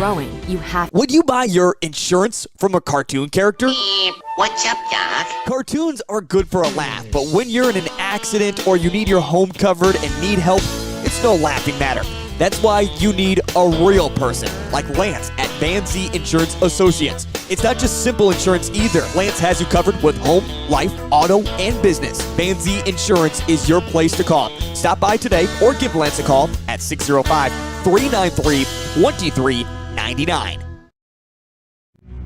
growing, you have... Would you buy your insurance from a cartoon character? What's up, Doc? Cartoons are good for a laugh, but when you're in an accident or you need your home covered and need help, it's no laughing matter. That's why you need a real person, like Lance at Van Z Insurance Associates. It's not just simple insurance either. Lance has you covered with home, life, auto, and business. Van Z Insurance is your place to call. Stop by today or give Lance a call at 605-393-2399.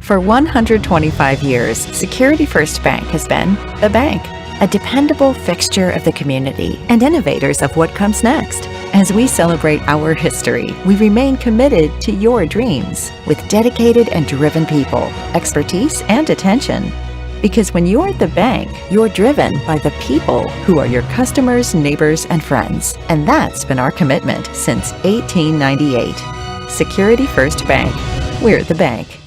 For 125 years, Security First Bank has been the bank, a dependable fixture of the community and innovators of what comes next. As we celebrate our history, we remain committed to your dreams with dedicated and driven people, expertise, and attention. Because when you're at the bank, you're driven by the people who are your customers, neighbors, and friends. And that's been our commitment since 1898. Security First Bank. We're the bank.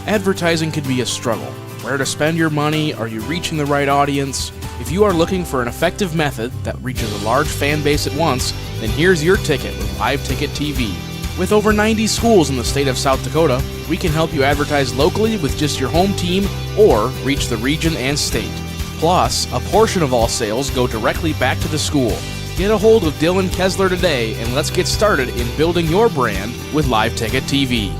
Advertising can be a struggle. Where to spend your money? Are you reaching the right audience? If you are looking for an effective method that reaches a large fan base at once, then here's your ticket with Live Ticket TV. With over 90 schools in the state of South Dakota, we can help you advertise locally with just your home team or reach the region and state. Plus, a portion of all sales go directly back to the school. Get a hold of Dylan Kessler today and let's get started in building your brand with Live Ticket TV.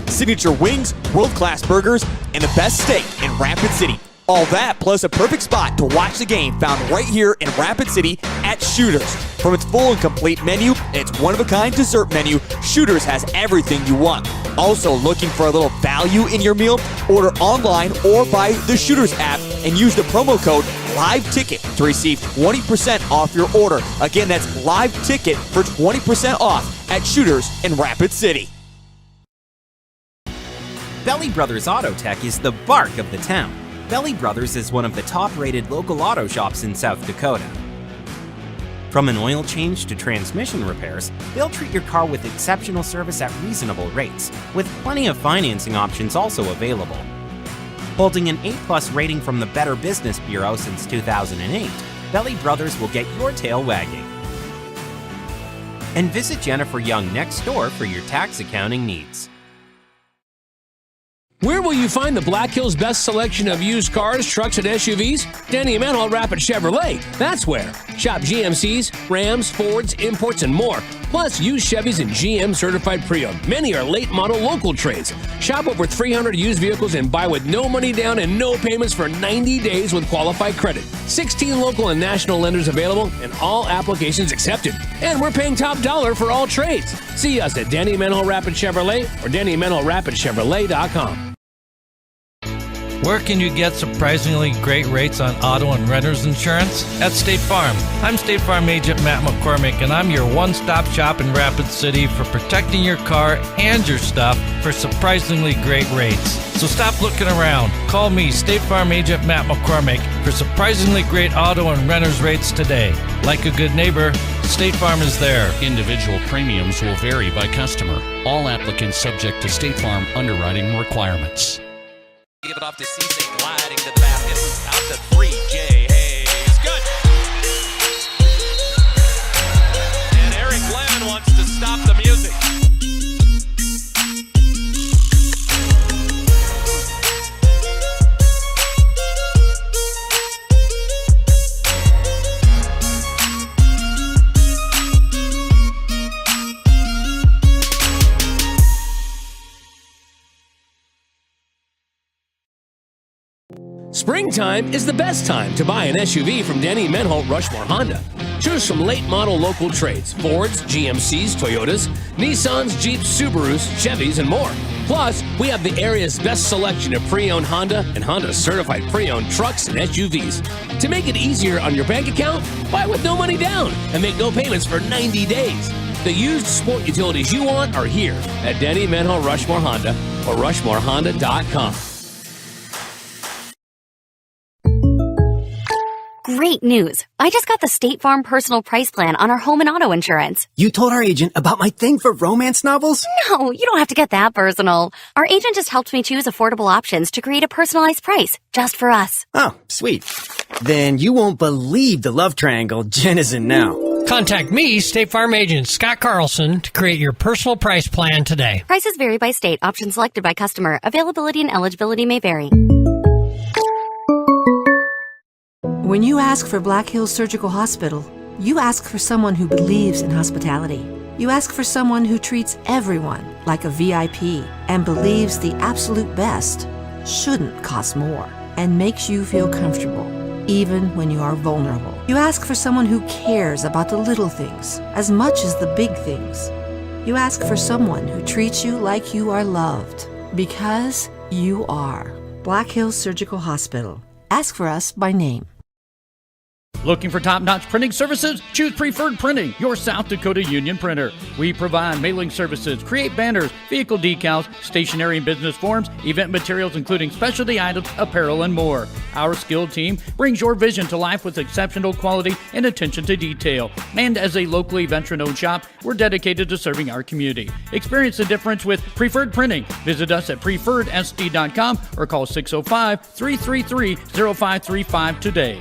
Signature wings, world-class burgers, and the best steak in Rapid City. All that plus a perfect spot to watch the game found right here in Rapid City at Shooters. From its full and complete menu and its one-of-a-kind dessert menu, Shooters has everything you want. Also looking for a little value in your meal? Order online or by the Shooters app and use the promo code LiveTicket to receive 20% off your order. Again, that's LiveTicket for 20% off at Shooters in Rapid City. Belly Brothers Auto Tech is the bark of the town. Belly Brothers is one of the top-rated local auto shops in South Dakota. From an oil change to transmission repairs, they'll treat your car with exceptional service at reasonable rates, with plenty of financing options also available. Holding an A+ rating from the Better Business Bureau since 2008, Belly Brothers will get your tail wagging. And visit Jennifer Young next door for your tax accounting needs. Where will you find the Black Hills' best selection of used cars, trucks, and SUVs? Danny Emanuel Rapid Chevrolet. That's where. Shop GMCs, Rams, Fords, imports, and more. Plus, used Chevys and GM certified pre-owned. Many are late model local trades. Shop over 300 used vehicles and buy with no money down and no payments for 90 days with qualified credit. 16 local and national lenders available and all applications accepted. And we're paying top dollar for all trades. See us at Danny Emanuel Rapid Chevrolet or DannyEmanuelRapidChevrolet.com. Where can you get surprisingly great rates on auto and renter's insurance? At State Farm. I'm State Farm Agent Matt McCormick, and I'm your one-stop shop in Rapid City for protecting your car and your stuff for surprisingly great rates. So stop looking around. Call me, State Farm Agent Matt McCormick, for surprisingly great auto and renter's rates today. Like a good neighbor, State Farm is there. Individual premiums will vary by customer. All applicants subject to State Farm underwriting requirements. Give it off to Cisse, gliding to the basket. Out to 3, Jay Hayes. Good. And Eric Glenn wants to stop the music. Springtime is the best time to buy an SUV from Danny Menholt Rushmore Honda. Choose from late model local trades, Fords, GMCs, Toyotas, Nissans, Jeeps, Subarus, Chevys, and more. Plus, we have the area's best selection of pre-owned Honda and Honda certified pre-owned trucks and SUVs. To make it easier on your bank account, buy with no money down and make no payments for 90 days. The used sport utilities you want are here at Danny Menholt Rushmore Honda or RushmoreHonda.com. Great news. I just got the State Farm personal price plan on our home and auto insurance. You told our agent about my thing for romance novels? No, you don't have to get that personal. Our agent just helped me choose affordable options to create a personalized price just for us. Oh, sweet. Then you won't believe the love triangle Jen is in now. Contact me, State Farm agent Scott Carlson, to create your personal price plan today. Prices vary by state. Options selected by customer. Availability and eligibility may vary. When you ask for Black Hills Surgical Hospital, you ask for someone who believes in hospitality. You ask for someone who treats everyone like a VIP and believes the absolute best shouldn't cost more and makes you feel comfortable, even when you are vulnerable. You ask for someone who cares about the little things as much as the big things. You ask for someone who treats you like you are loved, because you are. Black Hills Surgical Hospital. Ask for us by name. Looking for top-notch printing services? Choose Preferred Printing, your South Dakota union printer. We provide mailing services, create banners, vehicle decals, stationery and business forms, event materials including specialty items, apparel, and more. Our skilled team brings your vision to life with exceptional quality and attention to detail. And as a locally veteran-owned shop, we're dedicated to serving our community. Experience the difference with Preferred Printing. Visit us at preferredsd.com or call 605-333-0535 today.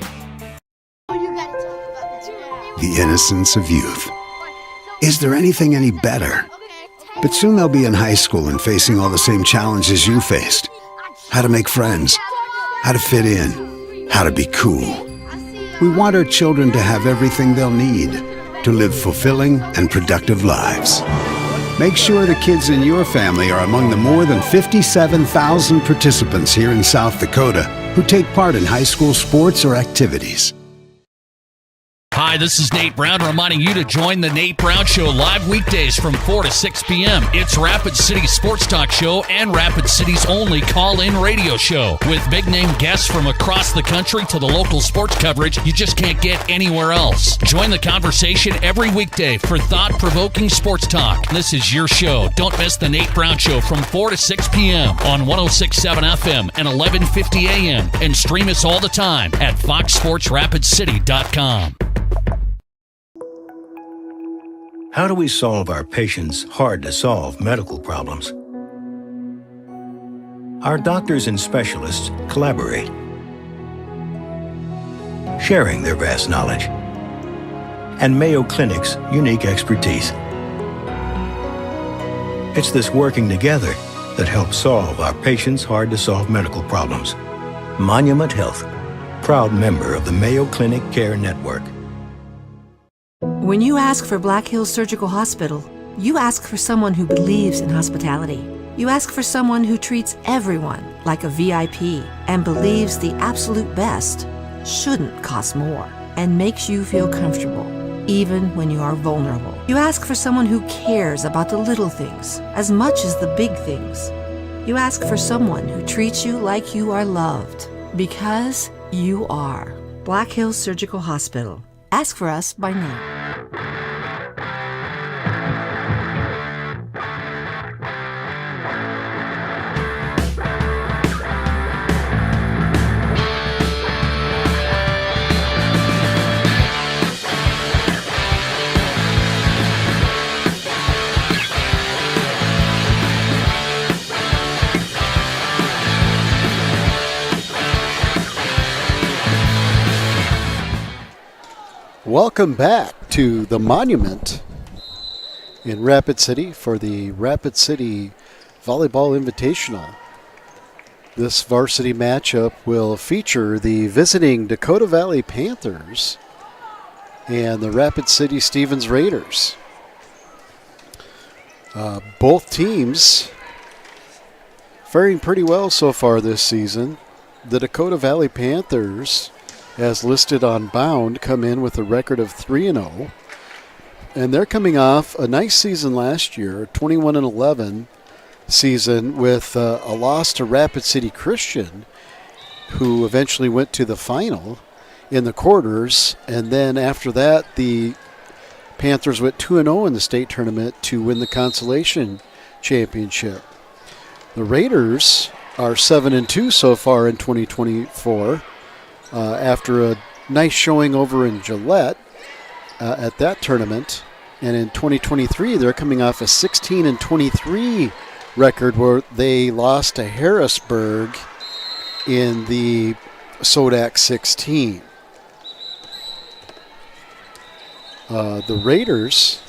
The innocence of youth. Is there anything any better? But soon they'll be in high school and facing all the same challenges you faced. How to make friends, how to fit in, how to be cool. We want our children to have everything they'll need to live fulfilling and productive lives. Make sure the kids in your family are among the more than 57,000 participants here in South Dakota who take part in high school sports or activities. Hi, this is Nate Brown reminding you to join the Nate Brown Show live weekdays from 4 to 6 p.m. It's Rapid City's sports talk show and Rapid City's only call-in radio show. With big-name guests from across the country to the local sports coverage you just can't get anywhere else. Join the conversation every weekday for thought-provoking sports talk. This is your show. Don't miss the Nate Brown Show from 4 to 6 p.m. on 106.7 FM and 1150 a.m. And stream us all the time at foxsportsrapidcity.com. How do we solve our patients' hard-to-solve medical problems? Our doctors and specialists collaborate, sharing their vast knowledge and Mayo Clinic's unique expertise. It's this working together that helps solve our patients' hard-to-solve medical problems. Monument Health, proud member of the Mayo Clinic Care Network. When you ask for Black Hills Surgical Hospital, you ask for someone who believes in hospitality. You ask for someone who treats everyone like a VIP and believes the absolute best shouldn't cost more and makes you feel comfortable, even when you are vulnerable. You ask for someone who cares about the little things as much as the big things. You ask for someone who treats you like you are loved, because you are. Black Hills Surgical Hospital. Ask for us by name. Welcome back to the Monument in Rapid City for the Rapid City Volleyball Invitational. This varsity matchup will feature the visiting Dakota Valley Panthers and the Rapid City Stevens Raiders. Both teams faring pretty well so far this season. The Dakota Valley Panthers, as listed on Bound, come in with a record of 3-0. And they're coming off a nice season last year, 21-11 season, with a loss to Rapid City Christian, who eventually went to the final in the quarters. And then after that, the Panthers went 2-0 in the state tournament to win the consolation championship. The Raiders are 7-2 so far in 2024. After a nice showing over in Gillette at that tournament. And in 2023, they're coming off a 16-23 record where they lost to Harrisburg in the Sodak 16. The Raiders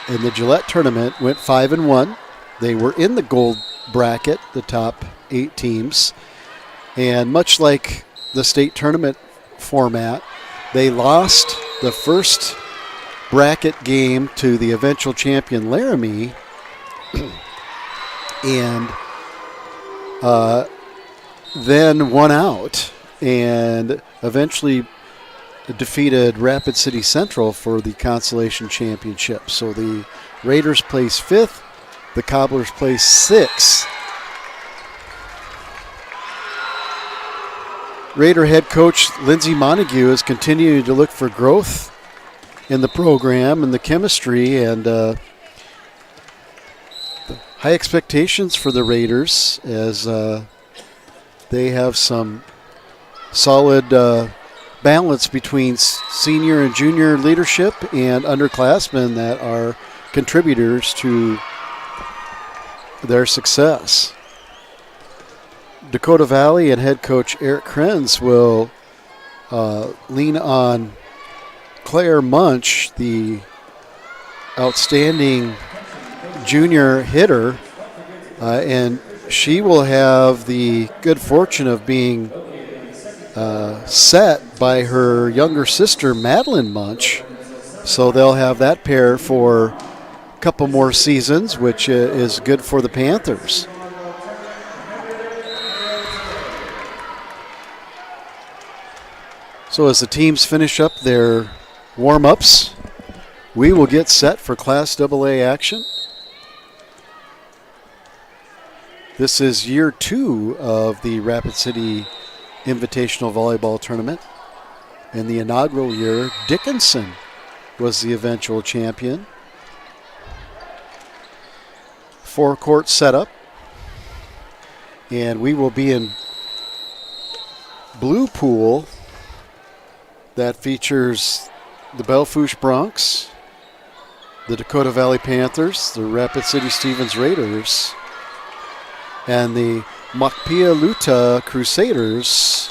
in the Gillette tournament went 5-1. They were in the gold bracket, the top 8 teams. And much like the state tournament format, they lost the first bracket game to the eventual champion Laramie and then won out and eventually defeated Rapid City Central for the consolation championship. So the Raiders place 5th, the Cobblers place 6th. Raider head coach Lindsey Montague is continuing to look for growth in the program and the chemistry, and high expectations for the Raiders as they have some solid balance between senior and junior leadership and underclassmen that are contributors to their success. Dakota Valley and head coach Eric Krenz will lean on Claire Munch, the outstanding junior hitter, and she will have the good fortune of being set by her younger sister, Madeline Munch. So they'll have that pair for a couple more seasons, which is good for the Panthers. So as the teams finish up their warm-ups, we will get set for Class AA action. This is year 2 of the Rapid City Invitational Volleyball Tournament. In the inaugural year, Dickinson was the eventual champion. 4-court setup. And we will be in blue pool that features the Belfouche Bronx, the Dakota Valley Panthers, the Rapid City Stevens Raiders, and the Makpia-Luta Crusaders.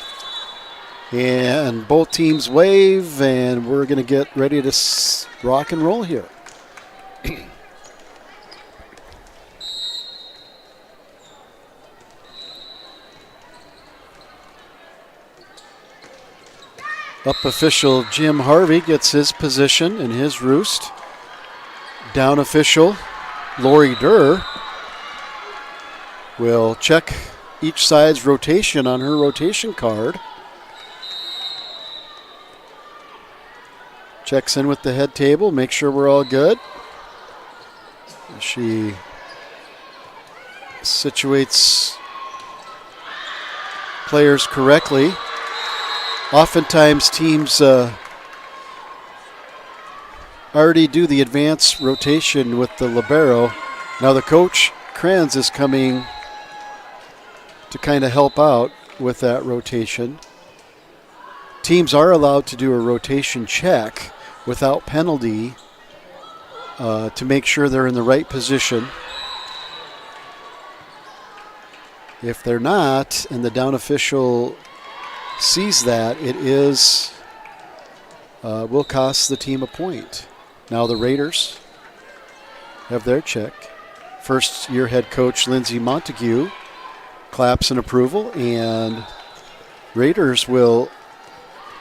And both teams wave, and we're going to get ready to rock and roll here. Up official Jim Harvey gets his position in his roost. Down official Lori Durr will check each side's rotation on her rotation card. Checks in with the head table, make sure we're all good. She situates players correctly. Oftentimes teams already do the advanced rotation with the libero. Now the coach, Kranz, is coming to kind of help out with that rotation. Teams are allowed to do a rotation check without penalty to make sure they're in the right position. If they're not, and the down official sees that, it is will cost the team a point. Now the Raiders have their check. First year head coach Lindsey Montague claps in approval, and Raiders will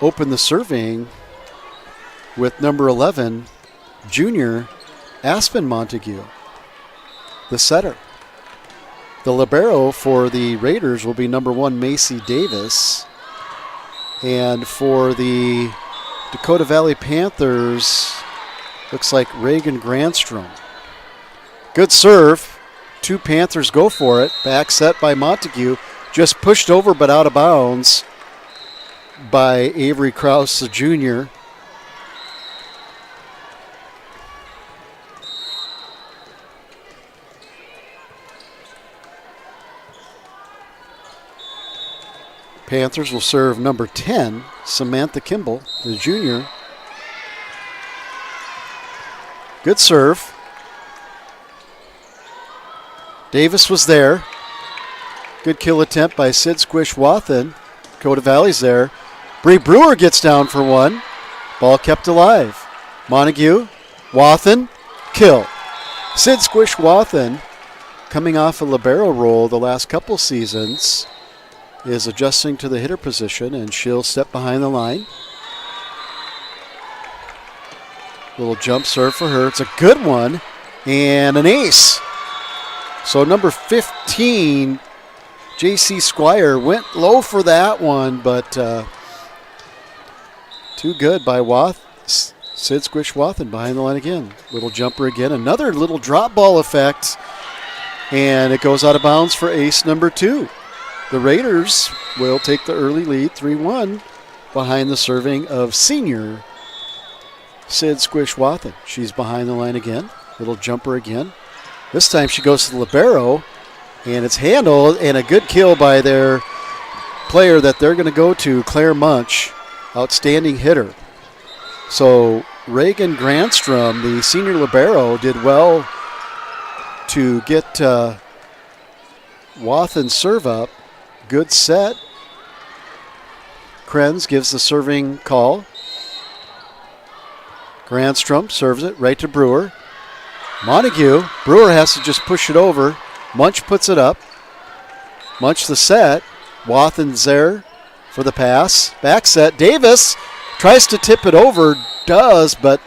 open the serving with number 11, junior Aspen Montague, the setter. The libero for the Raiders will be number 1, Macy Davis. And for the Dakota Valley Panthers, looks like Reagan Grandstrom. Good serve. 2 Panthers go for it. Back set by Montague. Just pushed over but out of bounds by Avery Krause, the junior. Panthers will serve number 10, Samantha Kimball, the junior. Good serve. Davis was there. Good kill attempt by Sid Squish Wathen. Dakota Valley's there. Bree Brewer gets down for one. Ball kept alive. Montague, Wathen, kill. Sid Squish Wathen, coming off a libero role the last couple seasons, is adjusting to the hitter position, and she'll step behind the line. Little jump serve for her. It's a good one, and an ace. So number 15, J.C. Squire, went low for that one, but too good by Sid Squish Wathen behind the line again. Little jumper again. Another little drop ball effect, and it goes out of bounds for ace number 2. The Raiders will take the early lead, 3-1, behind the serving of senior Sid Squish Wathen. She's behind the line again. Little jumper again. This time she goes to the libero, and it's handled, and a good kill by their player that they're going to go to, Claire Munch, outstanding hitter. So Reagan Grandstrom, the senior libero, did well to get Wathen's serve up. Good set. Krenz gives the serving call. Grandstrom serves it right to Brewer. Montague. Brewer has to just push it over. Munch puts it up. Munch the set. Wathen's there for the pass. Back set. Davis tries to tip it over. Does, but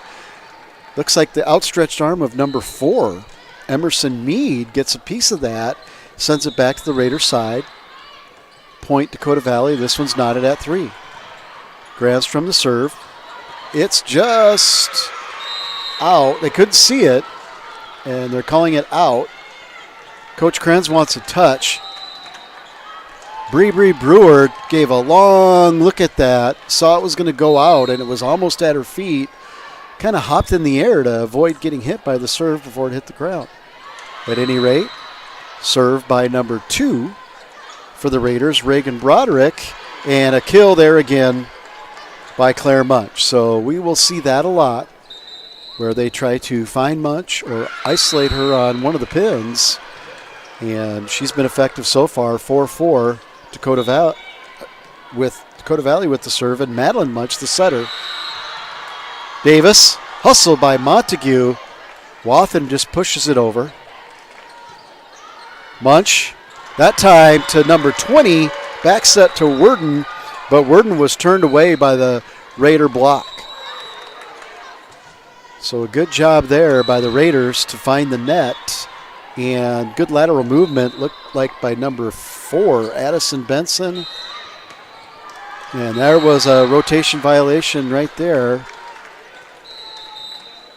looks like the outstretched arm of number 4, Emerson Mead, gets a piece of that. Sends it back to the Raiders side. Point Dakota Valley. This one's knotted at 3. Grandstrom the serve. It's just out. They couldn't see it, and they're calling it out. Coach Krenz wants a touch. Bree Brewer gave a long look at that, saw it was going to go out, and it was almost at her feet. Kind of hopped in the air to avoid getting hit by the serve before it hit the ground. At any rate, serve by number 2 for the Raiders, Reagan Broderick, and a kill there again by Claire Munch. So we will see that a lot, where they try to find Munch or isolate her on one of the pins, and she's been effective so far. 4-4 Dakota Valley with the serve, and Madeline Munch the setter. Davis, hustled by Montague. Wathen just pushes it over. Munch, that time to number 20, back set to Worden, but Worden was turned away by the Raider block. So a good job there by the Raiders to find the net, and good lateral movement, looked like by number 4, Addison Benson. And there was a rotation violation right there.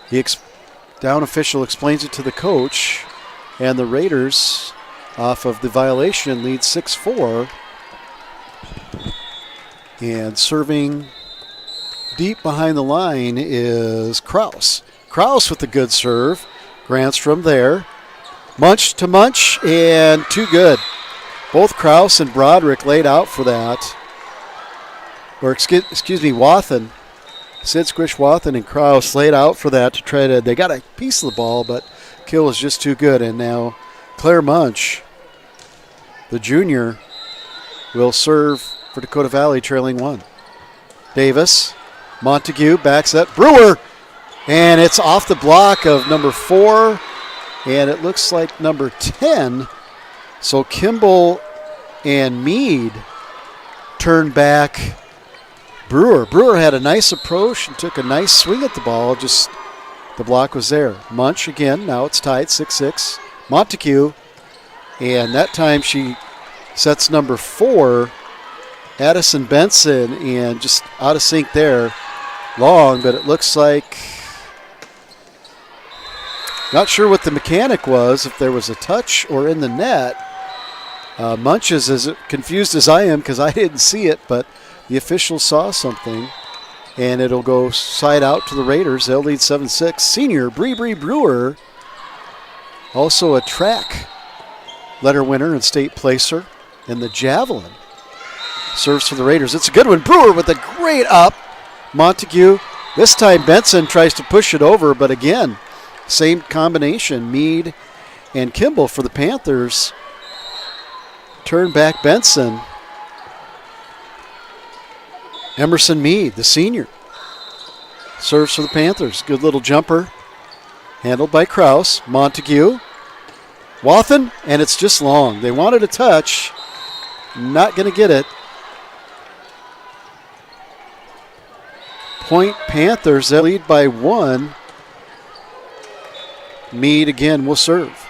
The down official explains it to the coach, and the Raiders, off of the violation, lead 6-4. And serving deep behind the line is Kraus. Kraus with the good serve. Grandstrom there. Munch to Munch, and too good. Both Kraus and Broderick laid out for that. Or excuse me, Wathen. Sid Squish Wathen and Kraus laid out for that to try to, they got a piece of the ball, but kill is just too good. And now Claire Munch, the junior, will serve for Dakota Valley, trailing 1. Davis, Montague, backs up. Brewer, and it's off the block of number 4, and it looks like number 10. So Kimball and Mead turned back Brewer. Brewer had a nice approach and took a nice swing at the ball, just the block was there. Munch again, now it's tied 6-6. Montague, and that time she sets number 4, Addison Benson, and just out of sync there. Long, but it looks like, not sure what the mechanic was, if there was a touch or in the net. Munch is as confused as I am because I didn't see it, but the officials saw something, and it'll go side out to the Raiders. They'll lead 7-6. Senior Bree Brewer, also a track letter winner and state placer in the javelin. serves for the Raiders. It's a good one. Brewer with a great up. Montague. This time Benson tries to push it over, but again, same combination. Meade and Kimball for the Panthers. Turn back Benson. Emerson Meade, the senior, serves for the Panthers. Good little jumper. Handled by Kraus. Montague. Wathen, and it's just long. They wanted a touch. Not going to get it. Point Panthers, they lead by 1. Meade again will serve.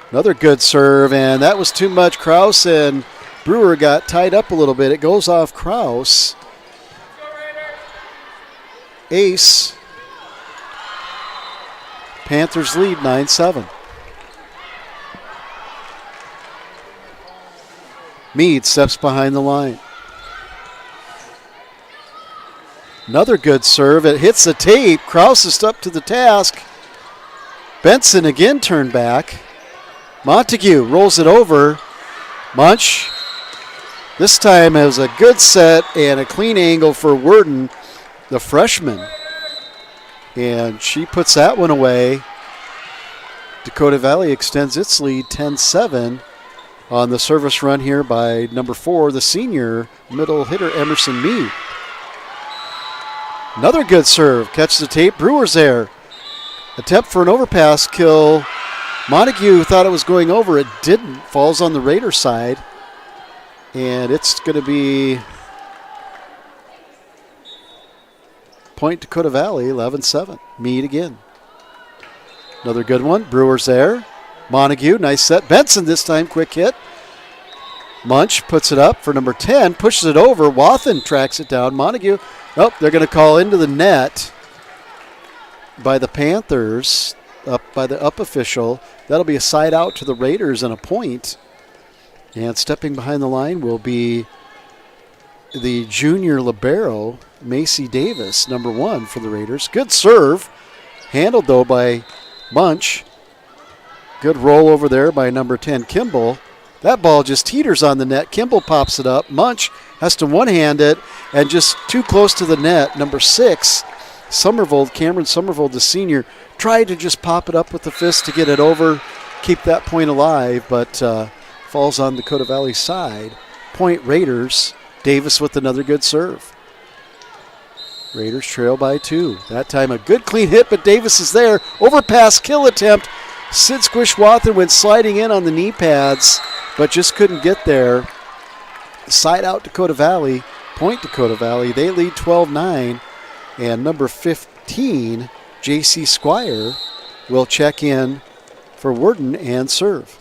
Another good serve, and that was too much. Kraus and Brewer got tied up a little bit. It goes off Kraus. Ace. Panthers lead 9-7. Meade steps behind the line. Another good serve. It hits the tape. Kraus is up to the task. Benson again turned back. Montague rolls it over. Munch. This time has a good set and a clean angle for Worden, the freshman. And she puts that one away. Dakota Valley extends its lead 10-7 on the service run here by number 4, the senior middle hitter Emerson Meade. Another good serve. Catches the tape. Brewer's there. Attempt for an overpass kill. Montague thought it was going over. It didn't. Falls on the Raider side. And it's going to be point Dakota Valley, 11-7. Meade again. Another good one. Brewer's there. Montague, nice set. Benson this time, quick hit. Munch puts it up for number 10, pushes it over. Wathen tracks it down. Montague, nope, they're going to call into the net by the Panthers, up by the up official. That'll be a side out to the Raiders and a point. And stepping behind the line will be the junior libero, Macy Davis, number 1 for the Raiders. Good serve. Handled, though, by Munch. Good roll over there by number 10, Kimball. That ball just teeters on the net. Kimball pops it up. Munch has to one-hand it, and just too close to the net. Number 6, Somervold, Cameron Somervold, the senior, tried to just pop it up with the fist to get it over, keep that point alive, but falls on Dakota Valley's side. Point Raiders. Davis with another good serve. Raiders trail by 2. That time a good clean hit, but Davis is there. Overpass kill attempt. Sid Squishwathan went sliding in on the knee pads, but just couldn't get there. Side out Dakota Valley. Point Dakota Valley. They lead 12-9. And number 15, J.C. Squire, will check in for Worden and serve.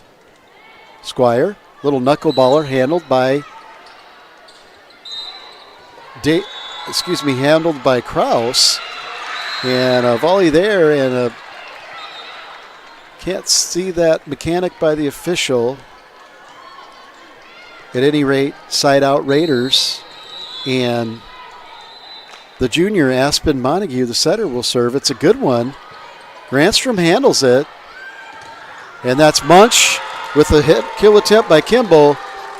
Squire, little knuckleballer handled by handled by Kraus. And a volley there, and a can't see that mechanic by the official. At any rate, side out Raiders. And the junior Aspen Montague, the setter, will serve. It's a good one. Granstrom handles it. And that's Munch with a hit kill attempt by Kimball.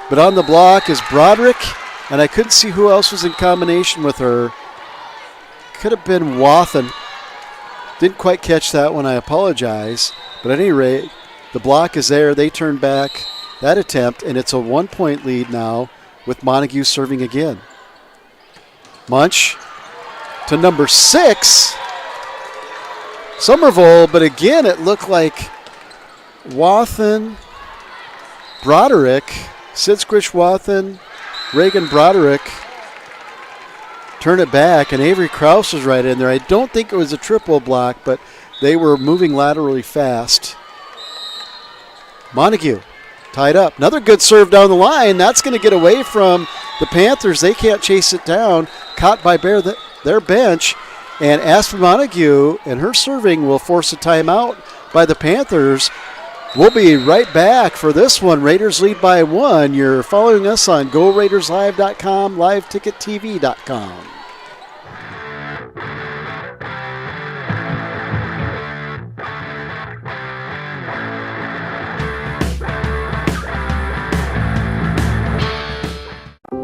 But on the block is Broderick. And I couldn't see who else was in combination with her. Could have been Wathen. Didn't quite catch that one. I apologize. But at any rate, the block is there. They turn back that attempt, and it's a 1-point lead now with Montague serving again. Munch to number 6, Somerville, but again it looked like Wathen, Broderick, Sid Squishwathan, Reagan Broderick turn it back, and Avery Kraus was right in there. I don't think it was a triple block, but they were moving laterally fast. Montague tied up. Another good serve down the line. That's going to get away from the Panthers. They can't chase it down. Caught by their bench. And Aspen Montague and her serving will force a timeout by the Panthers. We'll be right back for this one. Raiders lead by 1. You're following us on GoRaidersLive.com, LiveTicketTV.com.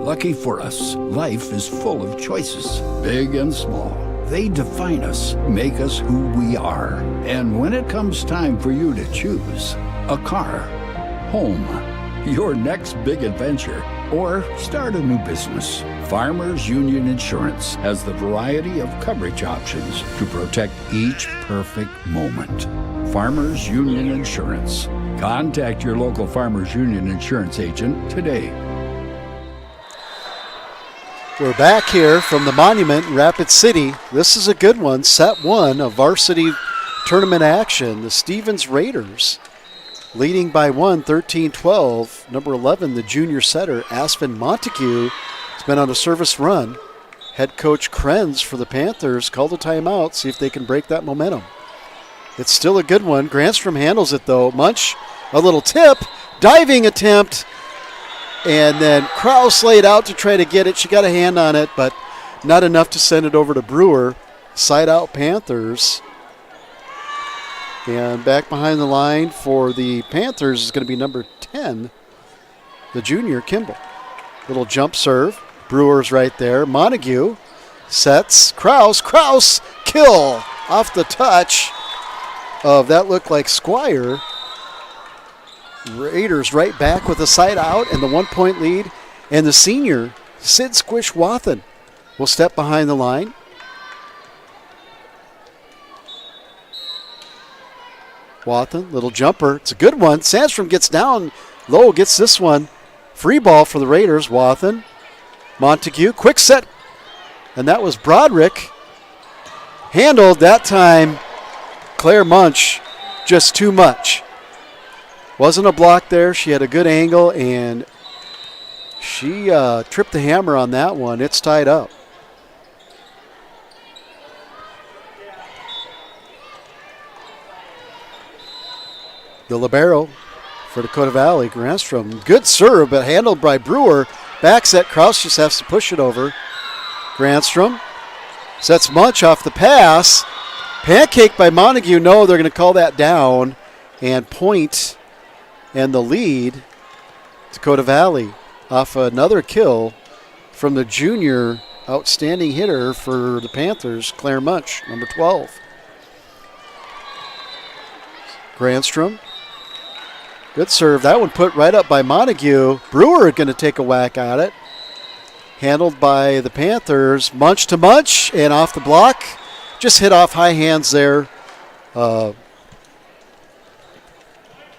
Lucky for us, life is full of choices, big and small. They define us, make us who we are. And when it comes time for you to choose, a car, home, your next big adventure, or start a new business, Farmers Union Insurance has the variety of coverage options to protect each perfect moment. Farmers Union Insurance. Contact your local Farmers Union Insurance agent today. We're back here from the Monument in Rapid City. This is a good one, set one of varsity tournament action. The Stevens Raiders leading by 13-12. Number 11, the junior setter, Aspen Montague, has been on a service run. Head coach Krenz for the Panthers called a timeout, see if they can break that momentum. It's still a good one. Granstrom handles it, though. Munch, a little tip, diving attempt. And then Kraus laid out to try to get it. She got a hand on it, but not enough to send it over to Brewer. Side out Panthers. And back behind the line for the Panthers is going to be number 10, the junior, Kimball. Little jump serve. Brewer's right there. Montague sets. Kraus, kill off the touch of that looked like Squire. Raiders right back with a side out and the 1-point lead. And the senior, Sid Squish Wathen, will step behind the line. Wathen, little jumper. It's a good one. Sandstrom gets down low, gets this one. Free ball for the Raiders. Wathen. Montague, quick set. And that was Broderick. Handled that time. Claire Munch, just too much. Wasn't a block there. She had a good angle, and she tripped the hammer on that one. It's tied up. The libero for Dakota Valley, Granstrom. Good serve, but handled by Brewer. Back set, Kraus just has to push it over. Granstrom sets Munch off the pass. Pancake by Montague. No, they're going to call that down. And point and the lead, Dakota Valley, off another kill from the junior outstanding hitter for the Panthers, Claire Munch, number 12. Granstrom. Good serve. That one put right up by Montague. Brewer going to take a whack at it. Handled by the Panthers. Munch to Munch and off the block. Just hit off high hands there.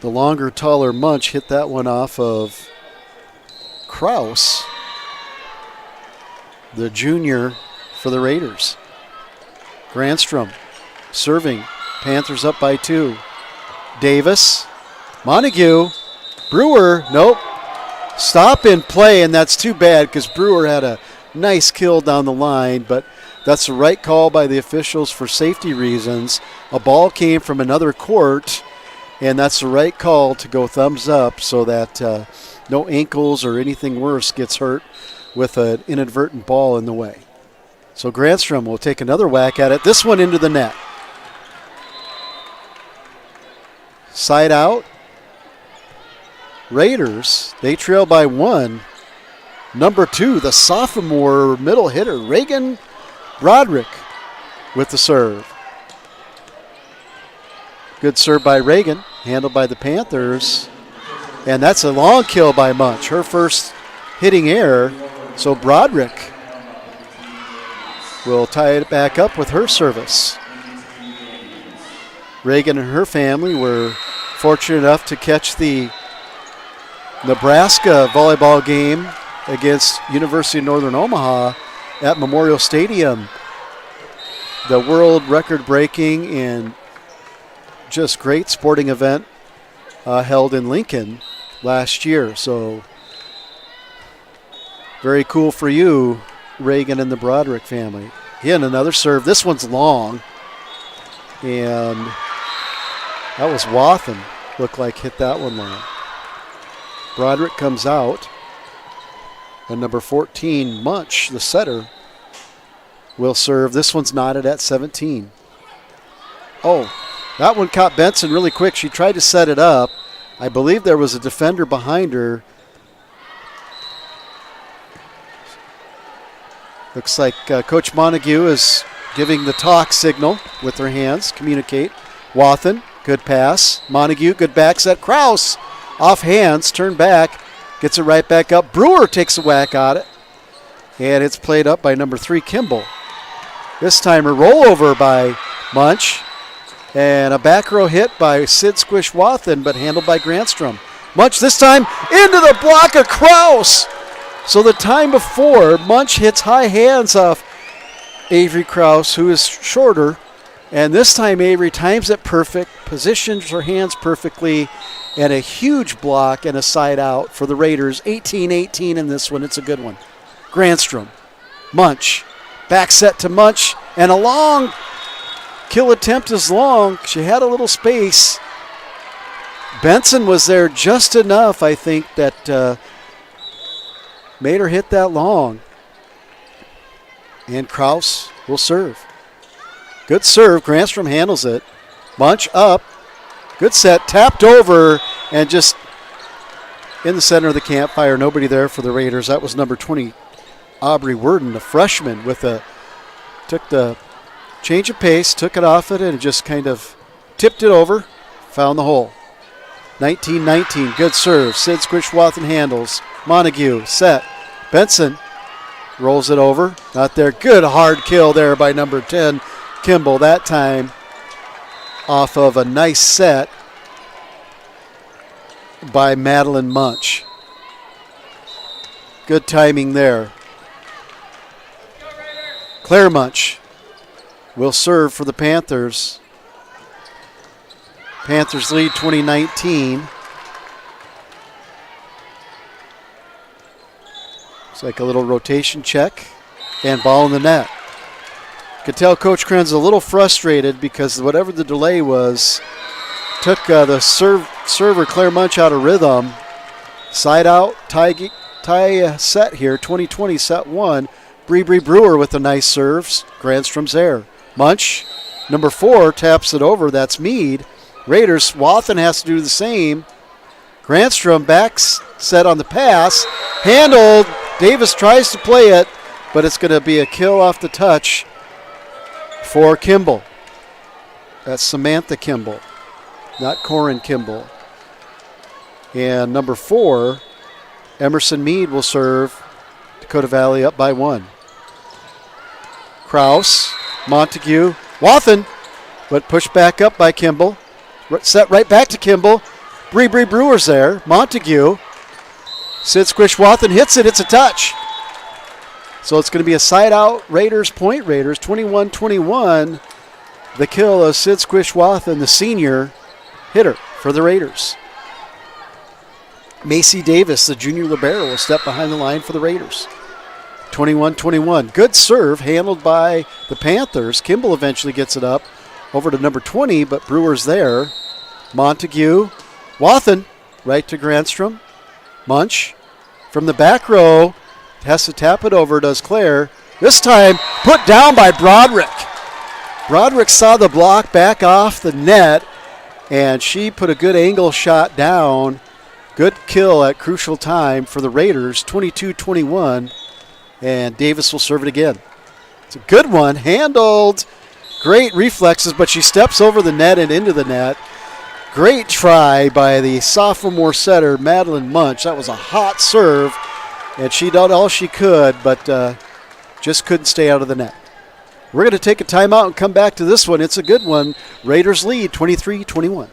The longer, taller Munch hit that one off of Kraus, the junior for the Raiders. Granstrom serving. Panthers up by 2. Davis. Montague. Brewer. Nope. Stop and play, and that's too bad because Brewer had a nice kill down the line, but that's the right call by the officials for safety reasons. A ball came from another court, and that's the right call to go thumbs up so that no ankles or anything worse gets hurt with an inadvertent ball in the way. So Granstrom will take another whack at it. This one into the net. Side out. Raiders, they trail by 1. Number 2, the sophomore middle hitter, Reagan Broderick with the serve. Good serve by Reagan, handled by the Panthers. And that's a long kill by Munch, her first hitting error. So Broderick will tie it back up with her service. Reagan and her family were fortunate enough to catch the Nebraska volleyball game against University of Northern Omaha at Memorial Stadium. The world record-breaking and just great sporting event held in Lincoln last year. So very cool for you, Reagan and the Broderick family. Again, another serve. This one's long. And that was Wathen. Looked like hit that one long. Broderick comes out. And number 14, Munch, the setter, will serve. This one's knotted at 17. Oh, that one caught Benson really quick. She tried to set it up. I believe there was a defender behind her. Looks like Coach Montague is giving the talk signal with her hands, communicate. Wathen, good pass. Montague, good back set. Kraus, off hands, turn back, gets it right back up. Brewer takes a whack at it, and it's played up by number 3, Kimball. This time a rollover by Munch, and a back row hit by Sid Squish Wathen, but handled by Grantstrom. Munch this time into the block of Kraus. So the time before, Munch hits high hands off Avery Kraus, who is shorter, and this time Avery times it perfect, positions her hands perfectly, and a huge block and a side out for the Raiders. 18-18 in this one. It's a good one. Grantstrom, Munch, back set to Munch, and a long kill attempt is long. She had a little space. Benson was there just enough, I think, that made her hit that long. And Kraus will serve. Good serve. Grantstrom handles it. Munch up. Good set. Tapped over and just in the center of the campfire. Nobody there for the Raiders. That was number 20, Aubrey Worden, the freshman, took the change of pace, took it off it, and just kind of tipped it over. Found the hole. 19-19. Good serve. Sid Squish Wathen handles. Montague set. Benson rolls it over. Not there. Good hard kill there by number 10, Kimball. That time off of a nice set by Madeline Munch. Good timing there. Claire Munch will serve for the Panthers. Panthers lead 2019. Looks like a little rotation check and ball in the net. Could tell Coach Kren's a little frustrated because whatever the delay was took the server Claire Munch out of rhythm. Side out, tie set here, 20-20 set 1. Bree Brewer with the nice serves. Grantstrom's there. Munch, number 4, taps it over. That's Meade. Raiders, Wathen has to do the same. Grantstrom back set on the pass. Handled. Davis tries to play it, but it's going to be a kill off the touch for Kimball. That's Samantha Kimball, not Corin Kimball. And number 4, Emerson Meade will serve. Dakota Valley up by 1. Kraus, Montague, Wathen, but pushed back up by Kimball. Set right back to Kimball. Bree Brewer's there. Montague. Sid Squish Wathen hits it. It's a touch. So it's going to be a side out Raiders, point Raiders, 21-21. The kill of Sid Squish Wathen, the senior hitter for the Raiders. Macy Davis, the junior libero, will step behind the line for the Raiders. 21-21. Good serve handled by the Panthers. Kimball eventually gets it up over to number 20, but Brewer's there. Montague. Wathen right to Grantstrom. Munch from the back row has to tap it over, does Claire. This time put down by Broderick. Broderick saw the block back off the net, and she put a good angle shot down. Good kill at crucial time for the Raiders, 22-21, and Davis will serve it again. It's a good one, handled. Great reflexes, but she steps over the net and into the net. Great try by the sophomore setter, Madeline Munch. That was a hot serve, and she did all she could, but just couldn't stay out of the net. We're going to take a timeout and come back to this one. It's a good one. Raiders lead 23-21.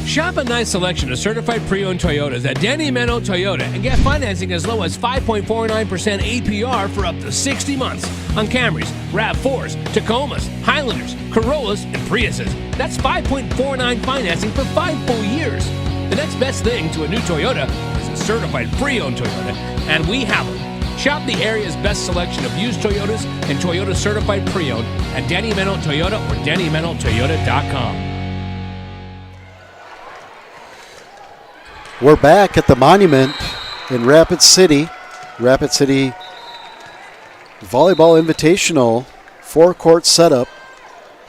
Shop a nice selection of certified pre-owned Toyotas at Danny Meno Toyota and get financing as low as 5.49% APR for up to 60 months on Camrys, RAV4s, Tacomas, Highlanders, Corollas, and Priuses. That's 5.49 financing for 5 full years. The next best thing to a new Toyota is a certified pre-owned Toyota, and we have them. Shop the area's best selection of used Toyotas and Toyota certified pre-owned at Danny Meno Toyota or DannyMenoToyota.com. We're back at the Monument in Rapid City. Rapid City Volleyball Invitational 4-court setup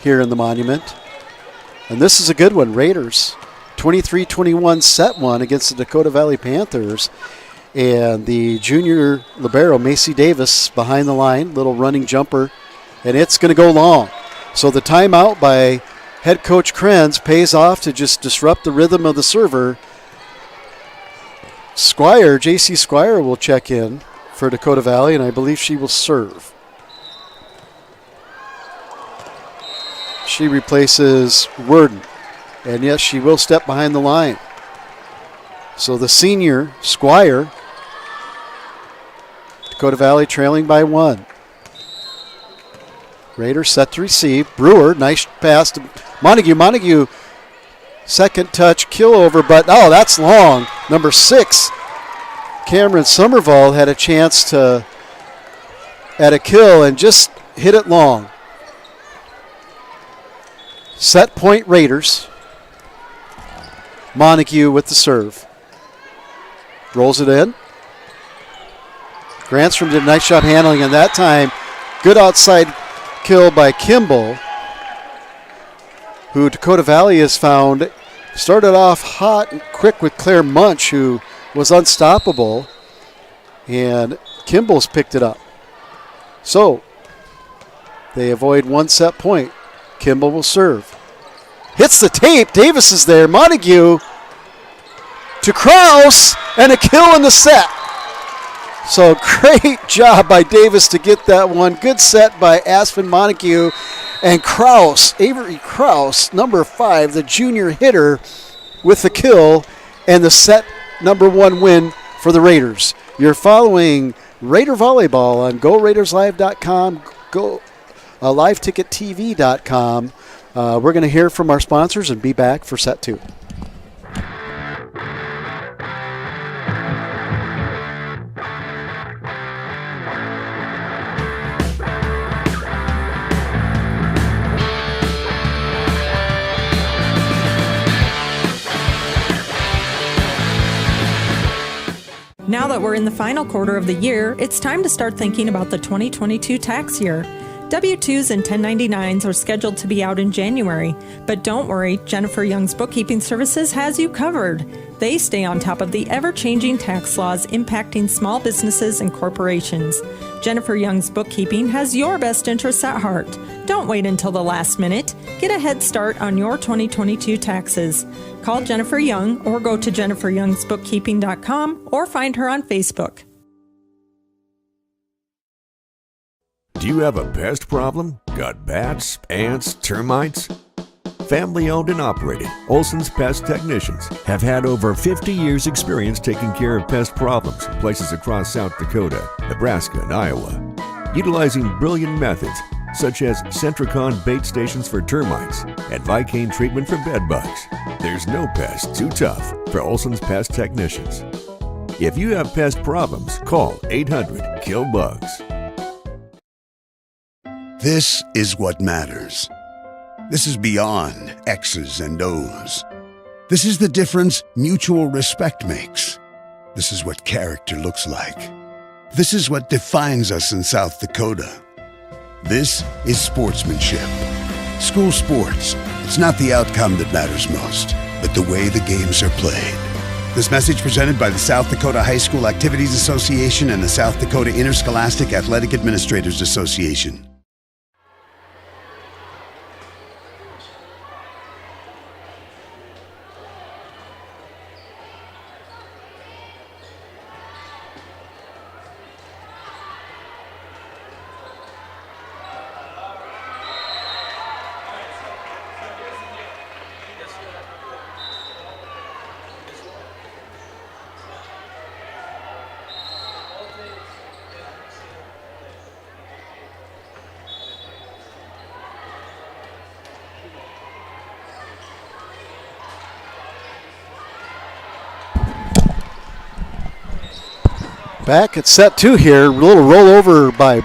here in the Monument. And this is a good one. Raiders 23-21 set one against the Dakota Valley Panthers. And the junior libero, Macy Davis, behind the line, little running jumper, and it's going to go long. So the timeout by head coach Krenz pays off to just disrupt the rhythm of the server. Squire, J.C. Squire, will check in for Dakota Valley, and I believe she will serve. She replaces Worden, and yes, she will step behind the line. So the senior, Squire, Dakota Valley trailing by 1. Raiders set to receive. Brewer, nice pass to Montague. Montague, second touch, kill over, but that's long. Number 6, Cameron Somervall had a chance to at a kill and just hit it long. Set point Raiders. Montague with the serve. Rolls it in. Granstrom did a nice job handling, and that time, good outside kill by Kimball, who Dakota Valley has found. Started off hot and quick with Claire Munch, who was unstoppable, and Kimball's picked it up. So, they avoid one set point. Kimball will serve. Hits the tape. Davis is there. Montague to Kraus, and a kill in the set. So great job by Davis to get that one. Good set by Aspen Montague. And Kraus, Avery Kraus, number 5, the junior hitter, with the kill and the set number 1 win for the Raiders. You're following Raider Volleyball on GoRaidersLive.com, LiveTicketTV.com. We're going to hear from our sponsors and be back for set 2. Now that we're in the final quarter of the year, it's time to start thinking about the 2022 tax year. W-2s and 1099s are scheduled to be out in January, but don't worry, Jennifer Young's Bookkeeping Services has you covered. They stay on top of the ever-changing tax laws impacting small businesses and corporations. Jennifer Young's Bookkeeping has your best interests at heart. Don't wait until the last minute. Get a head start on your 2022 taxes. Call Jennifer Young or go to jenniferyoungsbookkeeping.com or find her on Facebook. Do you have a pest problem? Got bats, ants, termites? Family owned and operated, Olson's Pest Technicians have had over 50 years experience taking care of pest problems in places across South Dakota, Nebraska, and Iowa. Utilizing brilliant methods such as Centricon bait stations for termites and Vicane treatment for bed bugs. There's no pest too tough for Olson's Pest Technicians. If you have pest problems, call 800-KILL-BUGS. This is what matters. This is beyond X's and O's. This is the difference mutual respect makes. This is what character looks like. This is what defines us in South Dakota. This is sportsmanship. School sports, it's not the outcome that matters most, but the way the games are played. This message presented by the South Dakota High School Activities Association and the South Dakota Interscholastic Athletic Administrators Association. Back at set 2 here, a little rollover by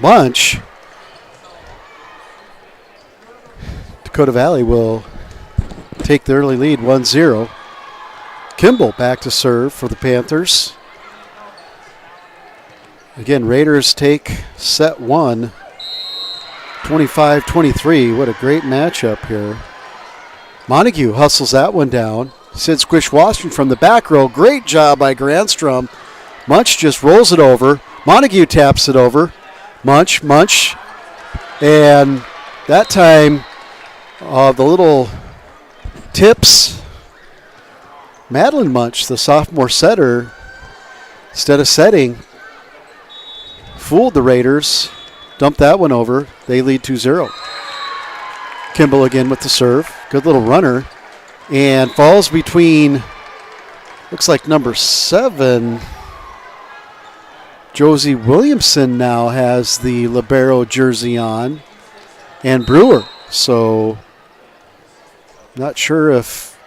Bunch. Dakota Valley will take the early lead 1-0. Kimball back to serve for the Panthers. Again, Raiders take set 1, 25-23. What a great matchup here. Montague hustles that one down. Sid Squish Washington from the back row. Great job by Granstrom. Munch just rolls it over. Montague taps it over. Munch. And that time, the little tips. Madeline Munch, the sophomore setter, instead of setting, fooled the Raiders. Dumped that one over. They lead 2-0. Kimball again with the serve. Good little runner. And falls between, looks like number 7. Josie Williamson now has the libero jersey on. And Brewer. So, not sure if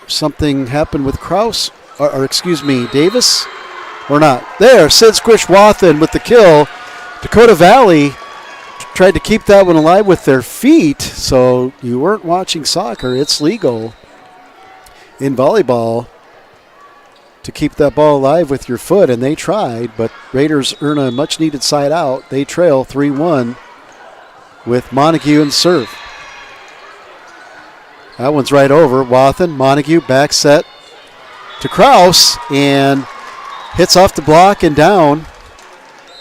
something happened with Kraus, or excuse me, Davis, or not. There, Sid Squish Wathen with the kill. Dakota Valley tried to keep that one alive with their feet, so you weren't watching soccer. It's legal in volleyball to keep that ball alive with your foot, and they tried, but Raiders earn a much-needed side out. They trail 3-1 with Montague in serve. That one's right over. Wathen, Montague, back set to Kraus, and hits off the block and down.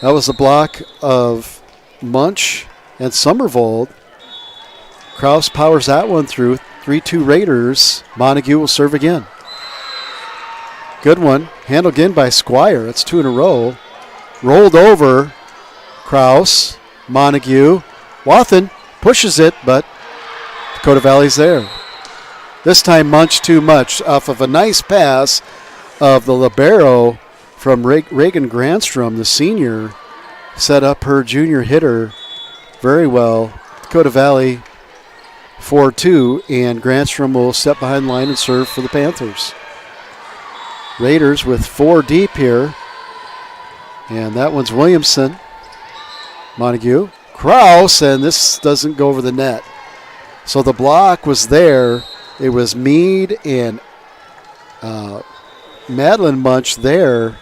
That was the block of Munch and Somervold. Kraus powers that one through. 3-2 Raiders. Montague will serve again. Good one. Handled again by Squire. That's 2 in a row. Rolled over. Kraus. Montague. Wathen pushes it, but Dakota Valley's there. This time Munch too much off of a nice pass of the libero from Reagan Granstrom, the senior, set up her junior hitter very well. Dakota Valley 4-2, and Granstrom will step behind the line and serve for the Panthers. Raiders with 4 deep here, and that one's Williamson. Montague. Kraus, and this doesn't go over the net. So the block was there. It was Meade and Madeline Munch there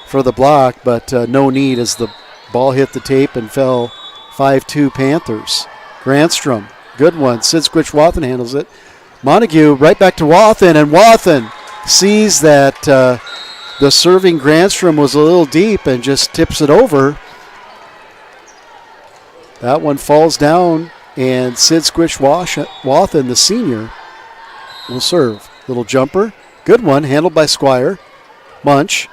for the block, but no need as the ball hit the tape and fell. 5-2 Panthers. Granstrom, good one. Sid Squitch Wathen handles it. Montague right back to Wathen, and Wathen sees that the serving Granstrom was a little deep and just tips it over. That one falls down, and Sid Squish Wathen, the senior, will serve. Little jumper. Good one, handled by Squire. Munch,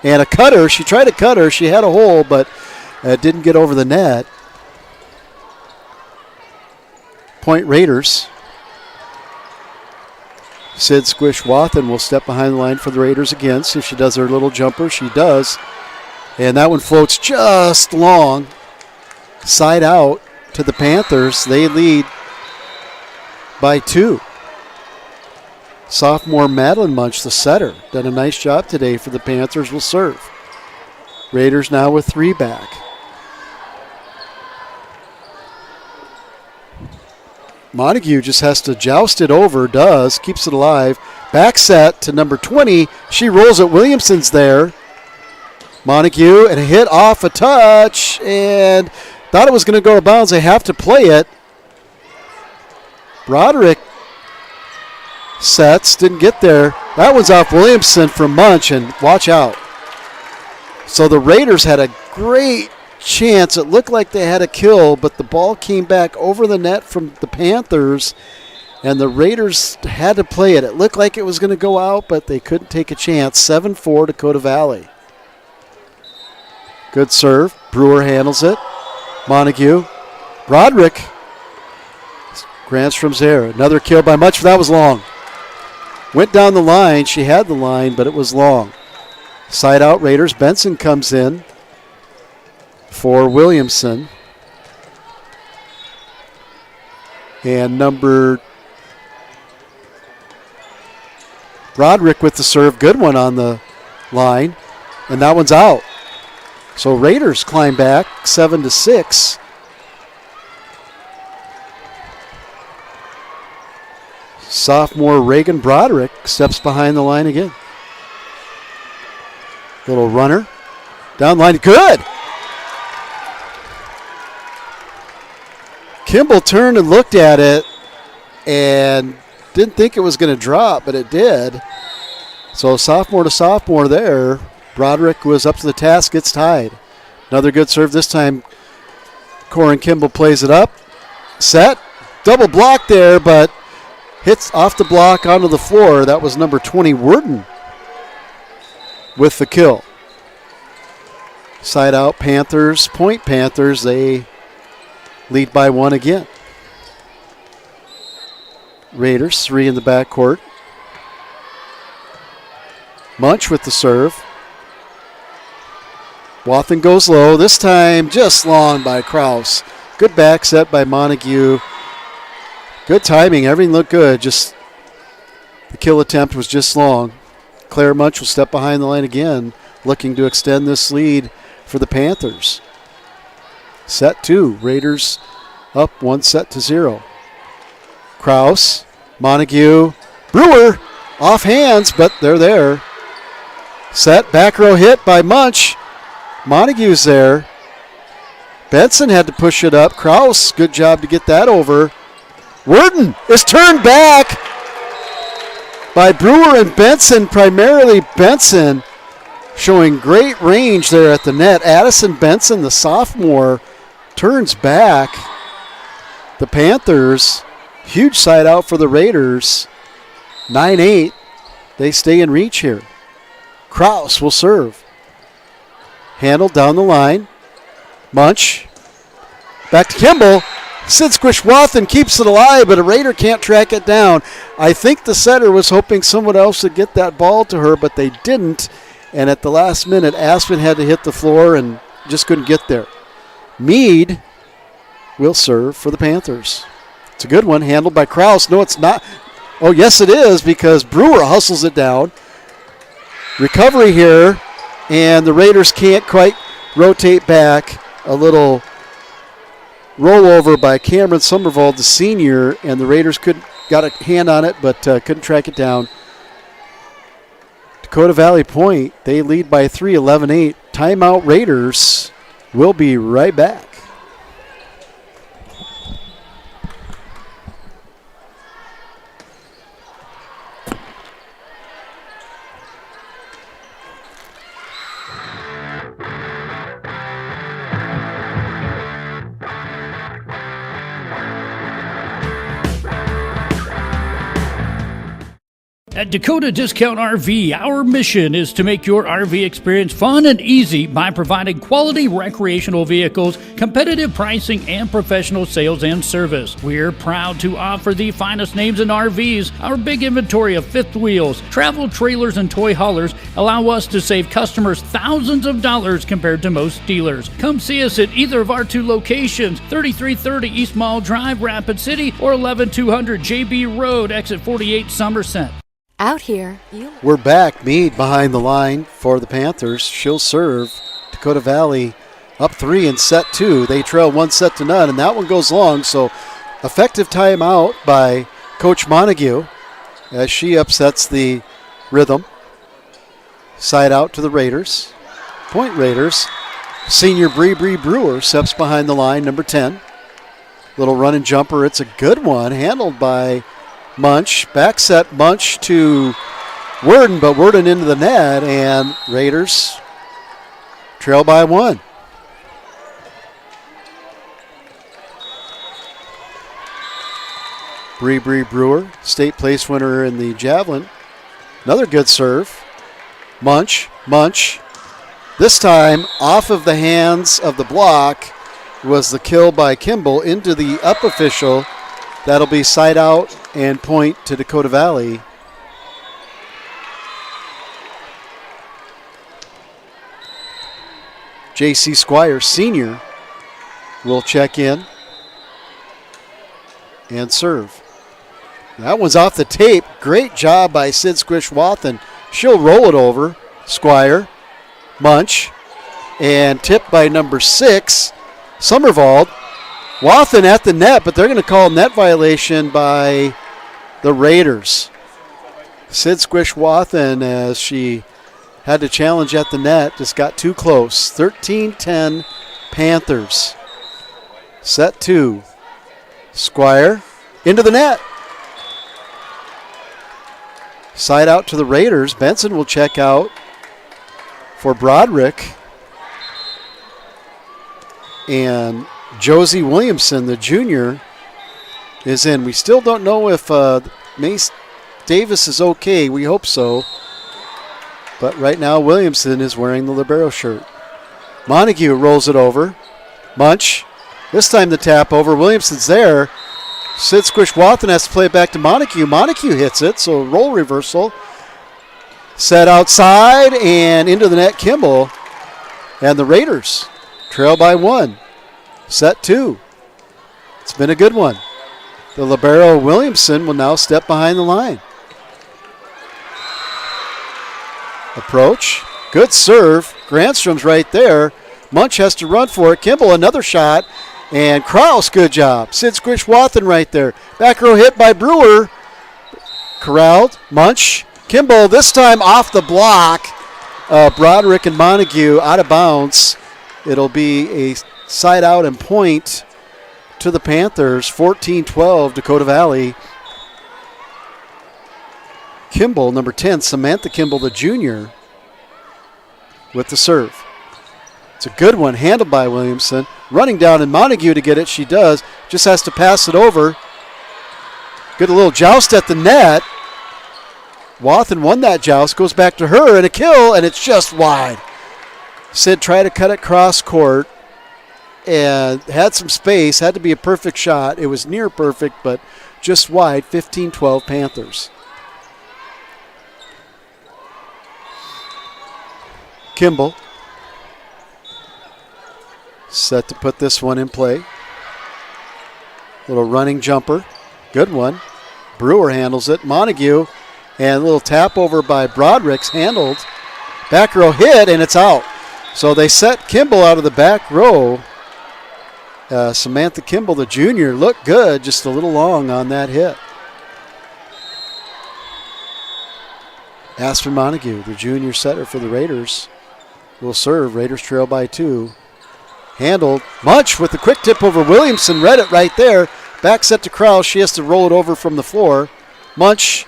and a cutter. She tried to cut her. She had a hole, but didn't get over the net. Point Raiders. Sid Squish Wathen will step behind the line for the Raiders again. See if she does her little jumper. She does. And that one floats just long. Side out to the Panthers. They lead by 2. Sophomore Madeline Munch, the setter, done a nice job today for the Panthers, will serve. Raiders now with 3 back. Montague just has to joust it over, keeps it alive. Back set to number 20. She rolls it. Williamson's there. Montague, and a hit off a touch, and thought it was going to go out of bounds. They have to play it. Broderick sets, didn't get there. That one's off Williamson from Munch, and watch out. So the Raiders had a great chance. It looked like they had a kill, but the ball came back over the net from the Panthers, and the Raiders had to play it. It looked like it was going to go out, but they couldn't take a chance. 7-4 Dakota Valley. Good serve. Brewer handles it. Montague. Broderick. Granstrom's there. Another kill by Munch. That was long. Went down the line. She had the line, but it was long. Side out Raiders. Benson comes in for Williamson. And number Broderick with the serve. Good one on the line. And that one's out. So Raiders climb back 7-6. Sophomore Reagan Broderick steps behind the line again. Little runner. Down the line. Good. Kimball turned and looked at it and didn't think it was going to drop, but it did. So sophomore to sophomore there. Broderick was up to the task, gets tied. Another good serve this time. Corin Kimball plays it up. Set. Double block there, but hits off the block onto the floor. That was number 20, Worden, with the kill. Side out Panthers, point Panthers. They lead by 1 again. Raiders, 3 in the backcourt. Munch with the serve. Wathen goes low. This time just long by Kraus. Good back set by Montague. Good timing. Everything looked good. Just the kill attempt was just long. Claire Munch will step behind the line again, looking to extend this lead for the Panthers. Set 2. Raiders up 1-0. Kraus, Montague, Brewer off hands, but they're there. Set, back row hit by Munch. Montague's there. Benson had to push it up. Kraus, good job to get that over. Worden is turned back by Brewer and Benson, primarily Benson, showing great range there at the net. Addison Benson, the sophomore, turns back. The Panthers, huge side out for the Raiders. 9-8. They stay in reach here. Kraus will serve. Handled down the line. Munch. Back to Kimball. Sid Squishwathan keeps it alive, but a Raider can't track it down. I think the setter was hoping someone else would get that ball to her, but they didn't. And at the last minute, Aspen had to hit the floor and just couldn't get there. Meade will serve for the Panthers. It's a good one, handled by Kraus. No, it's not. Oh, yes, it is, because Brewer hustles it down. Recovery here, and the Raiders can't quite rotate back. A little rollover by Cameron Somerville, the senior, and the Raiders got a hand on it, but couldn't track it down. Dakota Valley Point, they lead by 3, 11-8. Timeout Raiders. We'll be right back. At Dakota Discount RV, our mission is to make your RV experience fun and easy by providing quality recreational vehicles, competitive pricing, and professional sales and service. We're proud to offer the finest names in RVs. Our big inventory of fifth wheels, travel trailers, and toy haulers allow us to save customers thousands of dollars compared to most dealers. Come see us at either of our 2 locations, 3330 East Mall Drive, Rapid City, or 11200 JB Road, exit 48, Somerset. Out here, We're back. Meade behind the line for the Panthers. She'll serve. Dakota Valley up 3 in set 2. They trail 1-0, and that one goes long. So effective timeout by Coach Montague as she upsets the rhythm. Side out to the Raiders. Point Raiders. Senior Bree Brewer steps behind the line, number 10. Little run and jumper. It's a good one, handled by Munch. Back set Munch to Worden, but Worden into the net, and Raiders trail by 1. Bree Brewer, state place winner in the javelin. Another good serve. Munch. This time off of the hands of the block was the kill by Kimball into the up official. That'll be side out and point to Dakota Valley. J.C. Squire, senior, will check in and serve. That one's off the tape. Great job by Sid Squishwathan. She'll roll it over. Squire, Munch, and tipped by number 6, Somerville. Wathen at the net, but they're going to call net violation by the Raiders. Sid Squishwathan, as she had to challenge at the net, just got too close. 13-10 Panthers. Set 2. Squire into the net. Side out to the Raiders. Benson will check out for Broderick. And Josie Williamson, the junior, is in. We still don't know if Mace Davis is okay. We hope so. But right now, Williamson is wearing the libero shirt. Montague rolls it over. Munch. This time the tap over. Williamson's there. Sid Squish-Wathen has to play it back to Montague. Montague hits it, so role reversal. Set outside and into the net, Kimball. And the Raiders trail by 1. Set 2. It's been a good one. The libero Williamson will now step behind the line. Approach. Good serve. Grandstrom's right there. Munch has to run for it. Kimball, another shot. And Kraus, good job. Sid Squish-Wathen right there. Back row hit by Brewer. Corralled. Munch. Kimball, this time off the block. Broderick and Montague out of bounds. It'll be a side out and point to the Panthers. 14-12, Dakota Valley. Kimball, number 10, Samantha Kimball, the junior, with the serve. It's a good one, handled by Williamson. Running down and Montague to get it, she does. Just has to pass it over. Get a little joust at the net. Wathen won that joust, goes back to her, and a kill, and it's just wide. Sid tried to cut it cross court and had some space, had to be a perfect shot. It was near perfect, but just wide, 15-12 Panthers. Kimball set to put this one in play. Little running jumper. Good one. Brewer handles it. Montague. And a little tap over by Broderick's handled. Back row hit, and it's out. So they set Kimball out of the back row. Samantha Kimball, the junior, looked good, just a little long on that hit. Aspen Montague, the junior setter for the Raiders, will serve. Raiders trail by 2. Handled. Munch with the quick tip over Williamson. Read it right there. Back set to Kraus. She has to roll it over from the floor. Munch,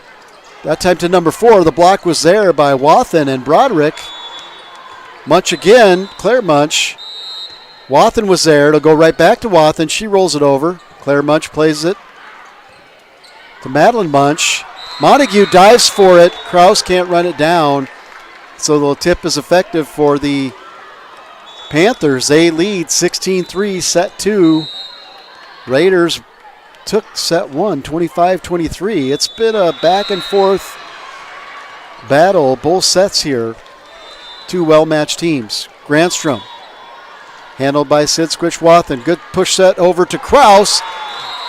that time to number 4. The block was there by Wathen and Broderick. Munch again. Claire Munch. Wathen was there. It'll go right back to Wathen. She rolls it over. Claire Munch plays it to Madeline Munch. Montague dives for it. Kraus can't run it down. So the tip is effective for the Panthers. They lead 16-3, set 2. Raiders took set 1, 25-23. It's been a back and forth battle, both sets here. 2 well-matched teams. Grandstrom, handled by Sid Squish-Wathen. Good push set over to Kraus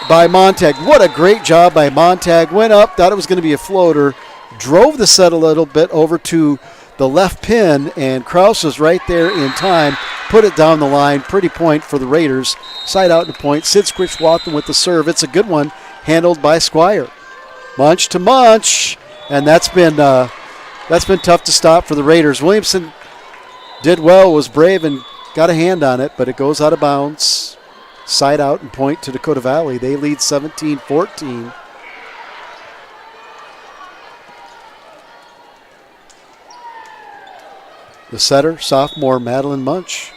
by Montag. What a great job by Montag. Went up, thought it was going to be a floater, drove the set a little bit over to the left pin, and Kraus was right there in time. Put it down the line. Pretty point for the Raiders. Side out and point. Sid Squish-Wathen with the serve. It's a good one, handled by Squire. Munch to Munch, and that's been tough to stop for the Raiders. Williamson did well, was brave, and got a hand on it, but it goes out of bounds. Side out and point to Dakota Valley. They lead 17-14. The setter, sophomore Madeline Munch.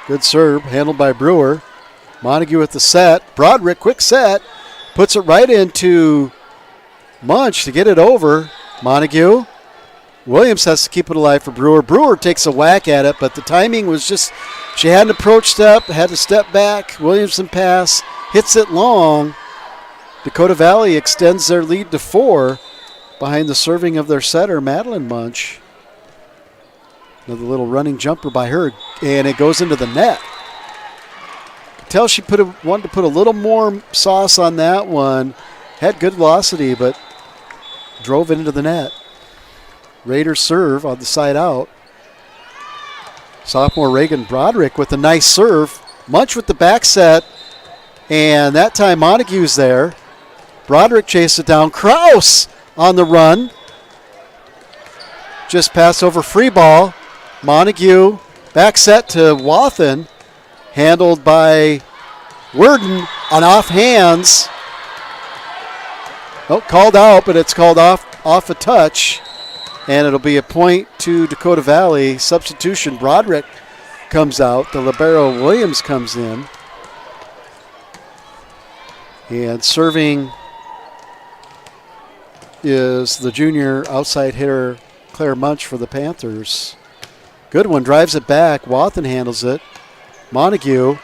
Good serve, handled by Brewer. Montague with the set. Broderick, quick set. Puts it right into Munch to get it over. Montague. Williams has to keep it alive for Brewer. Brewer takes a whack at it, but the timing was just, she had an approach step, had to step back. Williamson pass, hits it long. Dakota Valley extends their lead to 4 behind the serving of their setter, Madeline Munch. Another little running jumper by her, and it goes into the net. You can tell she wanted to put a little more sauce on that one. Had good velocity, but drove it into the net. Raiders serve on the side out. Sophomore Reagan Broderick with a nice serve. Munch with the back set, and that time Montague's there. Broderick chased it down. Kraus on the run. Just pass over free ball. Montague, back set to Wathen, handled by Worden on off hands. Oh, called out, but it's called off a touch. And it'll be a point to Dakota Valley. Substitution, Broderick comes out. The libero Williams comes in. And serving is the junior outside hitter Claire Munch for the Panthers. Good one, drives it back. Wathen handles it. Montague.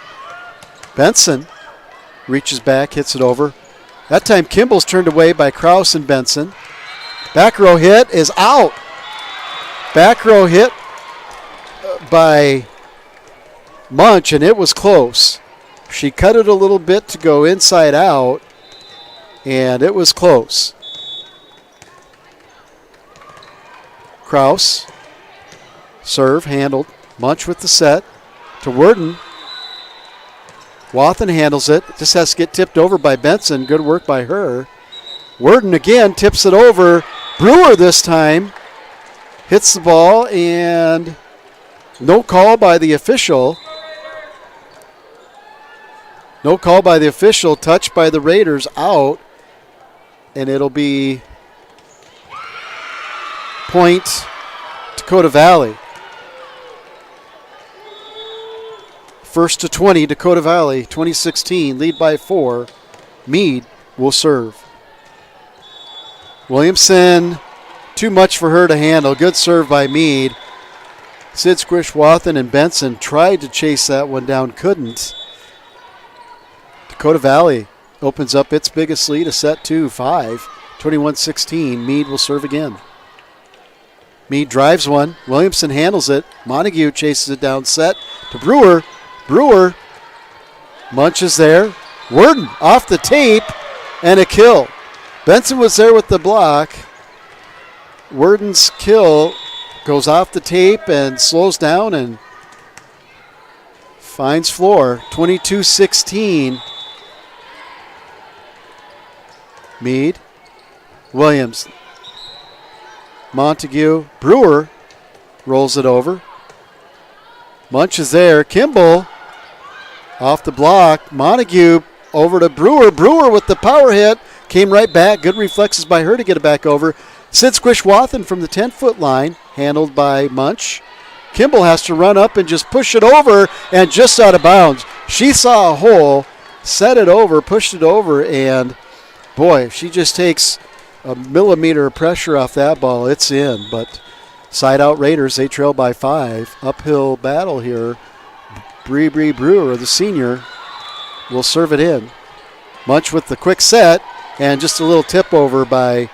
Benson reaches back, hits it over. That time Kimball's turned away by Kraus and Benson. Back row hit is out. Back row hit by Munch, and it was close. She cut it a little bit to go inside out, and it was close. Kraus, serve, handled. Munch with the set to Worden. Wathen handles it. Just has to get tipped over by Benson. Good work by her. Worden again tips it over. Brewer this time hits the ball, and no call by the official. No call by the official. Touch by the Raiders, out. And it'll be point Dakota Valley. First to 20, Dakota Valley, 2016, lead by 4. Meade will serve. Williamson, too much for her to handle. Good serve by Meade. Sid Squish, Wathen, and Benson tried to chase that one down, couldn't. Dakota Valley opens up its biggest lead, a set 2-5, 21-16. Meade will serve again. Meade drives one. Williamson handles it. Montague chases it down, set to Brewer. Brewer, Munch is there. Worden off the tape, and a kill. Benson was there with the block. Worden's kill goes off the tape and slows down and finds floor. 22-16. Meade, Williams, Montague, Brewer rolls it over. Munch is there. Kimball off the block. Montague over to Brewer. Brewer with the power hit. Came right back. Good reflexes by her to get it back over. Sid Squish Wathen from the 10-foot line. Handled by Munch. Kimball has to run up and just push it over, and just out of bounds. She saw a hole, set it over, pushed it over, and boy, if she just takes a millimeter of pressure off that ball, it's in. But side out Raiders, they trail by 5. Uphill battle here. Bree Brewer, the senior, will serve it in. Munch with the quick set, and just a little tip over by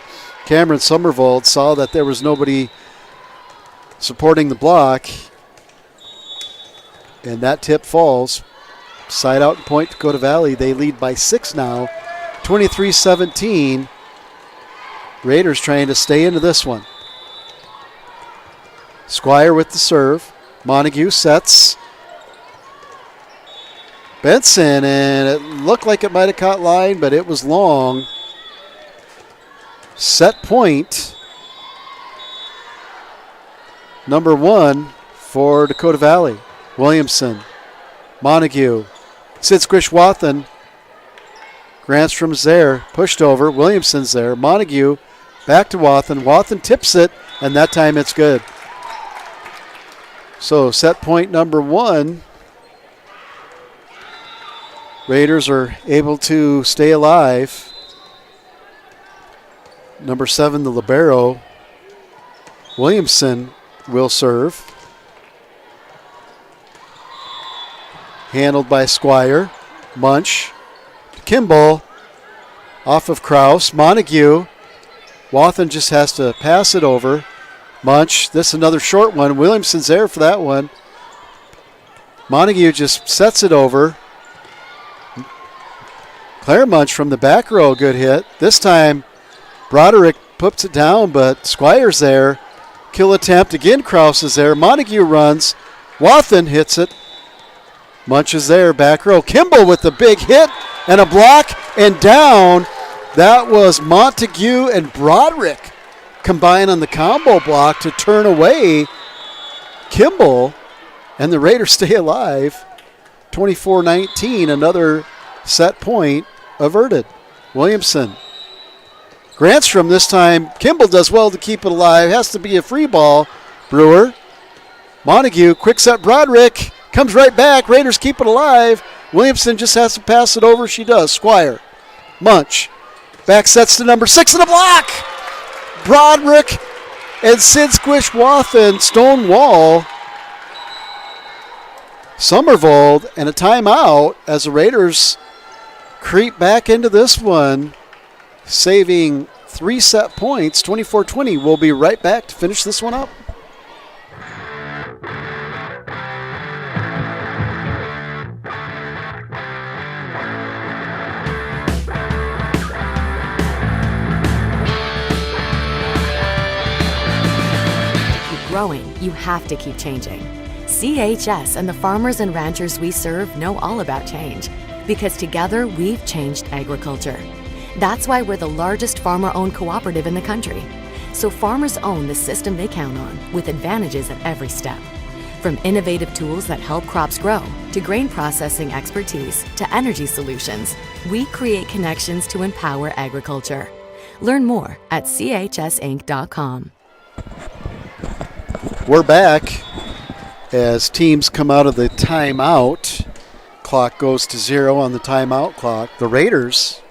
Cameron Somervold. Saw that there was nobody supporting the block, and that tip falls. Side out and point Dakota Valley. They lead by 6 now, 23-17. Raiders trying to stay into this one. Squire with the serve. Montague sets. Benson, and it looked like it might have caught line, but it was long. Set point. Number 1 for Dakota Valley. Williamson. Montague. Sid Squish Wathen. Granstrom's there. Pushed over. Williamson's there. Montague back to Wathen. Wathen tips it, and that time it's good. So set point number 1. Raiders are able to stay alive. Number 7, the libero. Williamson will serve. Handled by Squire. Munch. Kimball. Off of Kraus. Montague. Wathen just has to pass it over. Munch. This is another short one. Williamson's there for that one. Montague just sets it over. Claire Munch from the back row, good hit. This time, Broderick puts it down, but Squire's there. Kill attempt. Again, Kraus is there. Montague runs. Wathen hits it. Munch is there, back row. Kimball with the big hit and a block and down. That was Montague and Broderick combine on the combo block to turn away Kimball, and the Raiders stay alive. 24-19, another set point averted. Williamson. Grantstrom this time. Kimball does well to keep it alive. Has to be a free ball. Brewer. Montague, quick set Broderick. Comes right back. Raiders keep it alive. Williamson just has to pass it over. She does. Squire. Munch. Back sets to number 6 in a block. Broderick and Sid Squishwathan stonewall Somervold, and a timeout as the Raiders creep back into this one, saving 3 set points, 24-20. We'll be right back to finish this one up. Growing, you have to keep changing. CHS and the farmers and ranchers we serve know all about change, because together we've changed agriculture. That's why we're the largest farmer-owned cooperative in the country. So farmers own the system they count on, with advantages at every step. From innovative tools that help crops grow, to grain processing expertise, to energy solutions, we create connections to empower agriculture. Learn more at chsinc.com. We're back as teams come out of the timeout. Clock goes to 0 on the timeout clock. The Raiders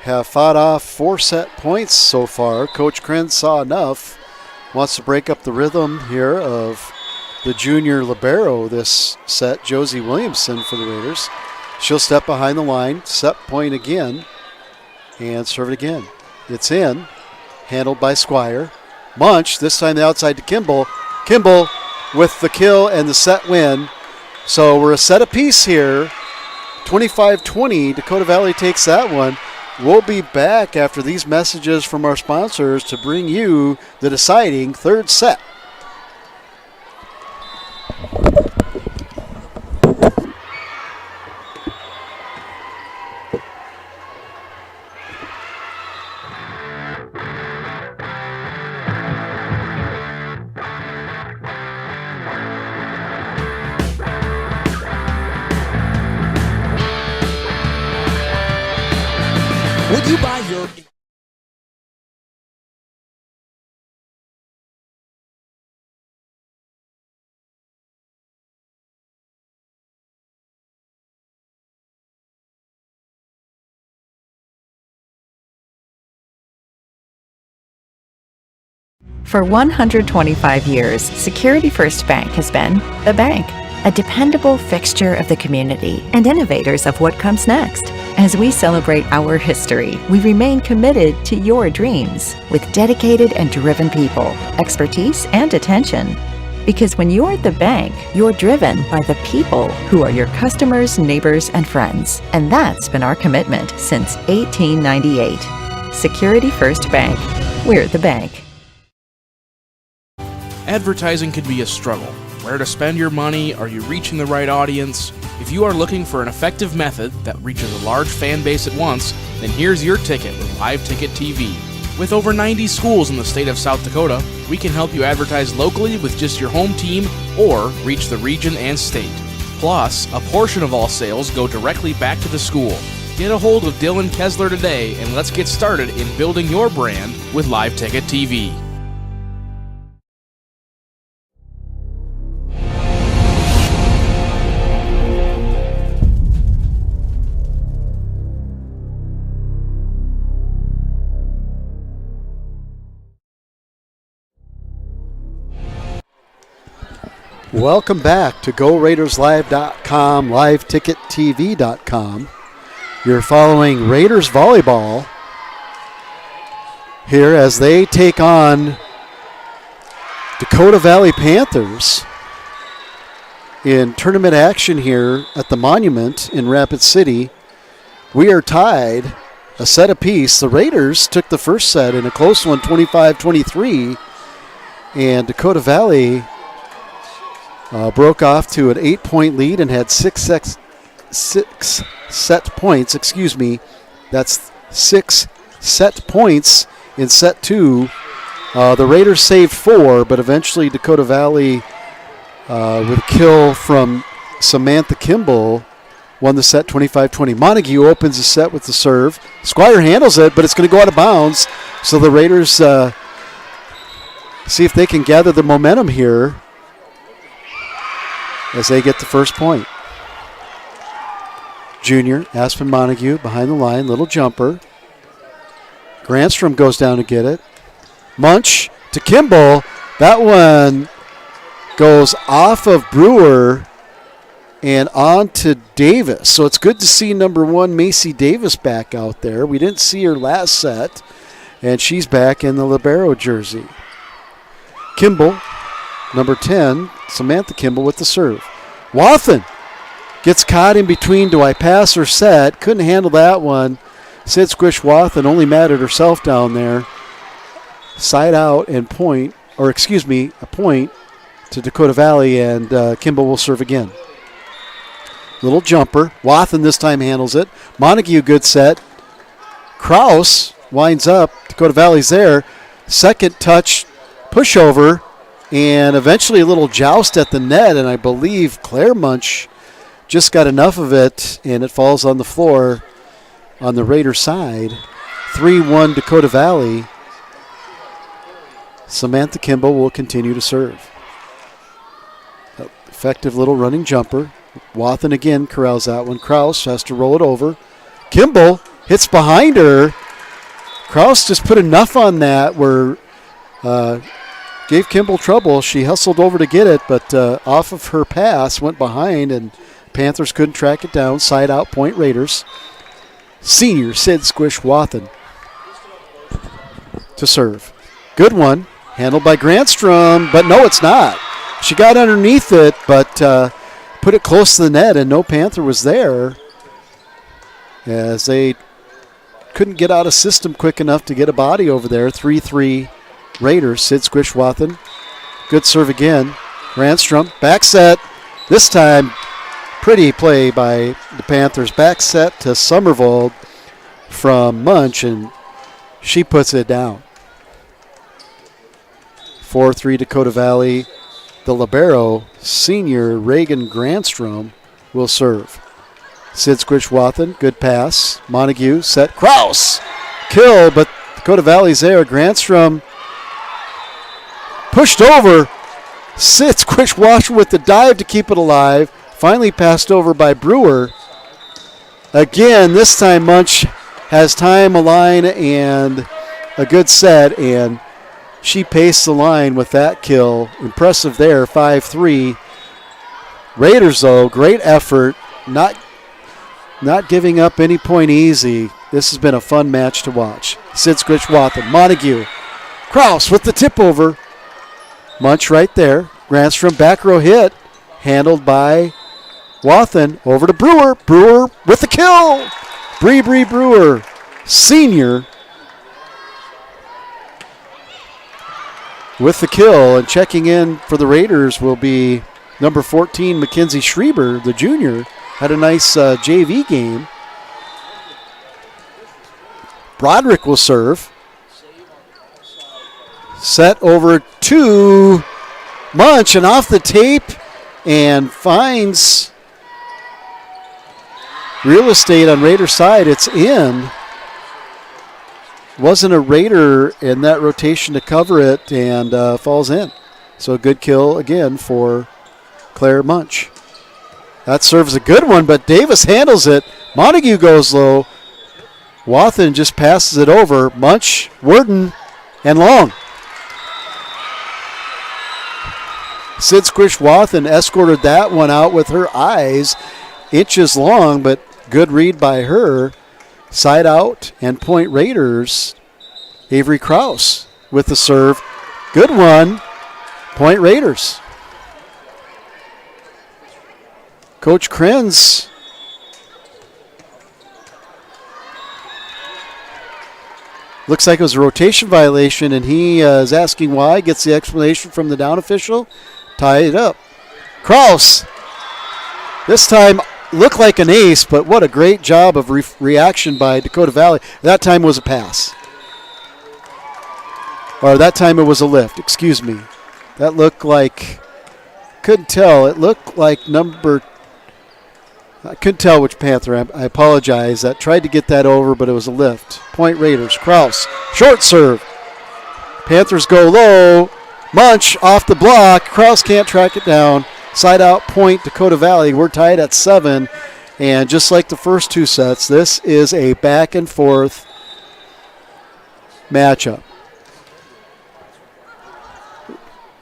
have fought off 4 set points so far. Coach Krenz saw enough. Wants to break up the rhythm here of the junior libero this set, Josie Williamson for the Raiders. She'll step behind the line, set point again, and serve it again. It's in, handled by Squire. Munch, this time the outside to Kimball. Kimball with the kill and the set win. So we're a set apiece here. 25-20, Dakota Valley takes that one. We'll be back after these messages from our sponsors to bring you the deciding third set. Would you buy your... For 125 years, Security First Bank has been the bank, a dependable fixture of the community and innovators of what comes next. As we celebrate our history, we remain committed to your dreams with dedicated and driven people, expertise, and attention. Because when you're at the bank, you're driven by the people who are your customers, neighbors, and friends. And that's been our commitment since 1898. Security First Bank. We're the bank. Advertising can be a struggle. Where to spend your money? Are you reaching the right audience? If you are looking for an effective method that reaches a large fan base at once, then here's your ticket with Live Ticket TV. With over 90 schools in the state of South Dakota, we can help you advertise locally with just your home team or reach the region and state. Plus, a portion of all sales go directly back to the school. Get a hold of Dylan Kessler today and let's get started in building your brand with Live Ticket TV. Welcome back to GoRaidersLive.com, LiveTicketTV.com. You're following Raiders Volleyball here as they take on Dakota Valley Panthers in tournament action here at the Monument in Rapid City. We are tied a set apiece. The Raiders took the first set in a close one, 25-23, and Dakota Valley broke off to an 8-point lead and had six set points. That's 6 set points in set 2. The Raiders saved 4, but eventually Dakota Valley, with a kill from Samantha Kimball, won the set 25-20. Montague opens the set with the serve. Squire handles it, but it's going to go out of bounds. So the Raiders see if they can gather the momentum here as they get the first point. Junior, Aspen Montague behind the line, little jumper. Grandstrom goes down to get it. Munch to Kimball. That one goes off of Brewer and on to Davis. So it's good to see number 1, Macy Davis, back out there. We didn't see her last set, and she's back in the libero jersey. Kimball, number 10, Samantha Kimball with the serve. Wathen gets caught in between. Do I pass or set? Couldn't handle that one. Sid Squish Wathen only mad at herself down there. Side out and point, or excuse me, a point to Dakota Valley, and Kimball will serve again. Little jumper. Wathen this time handles it. Montague, good set. Kraus winds up. Dakota Valley's there. Second touch, pushover, and eventually a little joust at the net, and I believe Claire Munch just got enough of it, and it falls on the floor on the Raider side. 3-1 Dakota Valley. Samantha Kimball will continue to serve. Effective little running jumper. Wathen again corrals that one. Kraus has to roll it over. Kimball hits behind her. Kraus just put enough on that where gave Kimball trouble. She hustled over to get it, but off of her pass went behind, and Panthers couldn't track it down. Side out, point Raiders. Senior Sid Squish Wathen to serve. Good one. Handled by Grandstrom, but no, it's not. She got underneath it, but put it close to the net, and no Panther was there as they couldn't get out of system quick enough to get a body over there. 3-3 Raiders. Sid Squish Wathen. Good serve again. Grandstrom, back set. This time, pretty play by the Panthers. Back set to Somervold from Munch, and she puts it down. 4-3 Dakota Valley. The libero, senior Reagan Grandstrom, will serve. Sid Squish Wathen, good pass. Montague, set. Kraus! Kill, but Dakota Valley's there. Grandstrom pushed over. Sid Squish Wathen with the dive to keep it alive. Finally passed over by Brewer. Again, this time Munch has time, a line, and a good set, and she paced the line with that kill. Impressive there, 5-3. Raiders, though, great effort. Not giving up any point easy. This has been a fun match to watch. Sid Squish Wathen, Montague. Kraus with the tip over. Munch right there. Grandstrom back row hit. Handled by Wathen. Over to Brewer. Brewer with the kill. Bree Brewer, senior, with the kill, and checking in for the Raiders will be number 14, Mackenzie Schreiber, the junior. Had a nice JV game. Broderick will serve. Set over to Munch, and off the tape, and finds real estate on Raider side. It's in. Wasn't a Raider in that rotation to cover it, and falls in. So a good kill again for Claire Munch. That serves a good one, but Davis handles it. Montague goes low. Wathen just passes it over. Munch, Worden, and long. Sid Squish Wathen escorted that one out with her eyes, inches long, but good read by her. Side out and point Raiders. Avery Kraus with the serve. Good one. Point Raiders. Coach Krenz looks like it was a rotation violation, and he is asking why. Gets the explanation from the down official. Tie it up. Kraus. This time looked like an ace, but what a great job of reaction by Dakota Valley. That time was a pass. Or that time it was a lift, excuse me. That looked like, couldn't tell. It looked like number I couldn't tell which Panther. I apologize. That tried to get that over, but it was a lift. Point Raiders. Kraus. Short serve. Panthers go low. Munch off the block. Kraus can't track it down. Side out point Dakota Valley. We're tied at 7. And just like the first two sets, this is a back and forth matchup.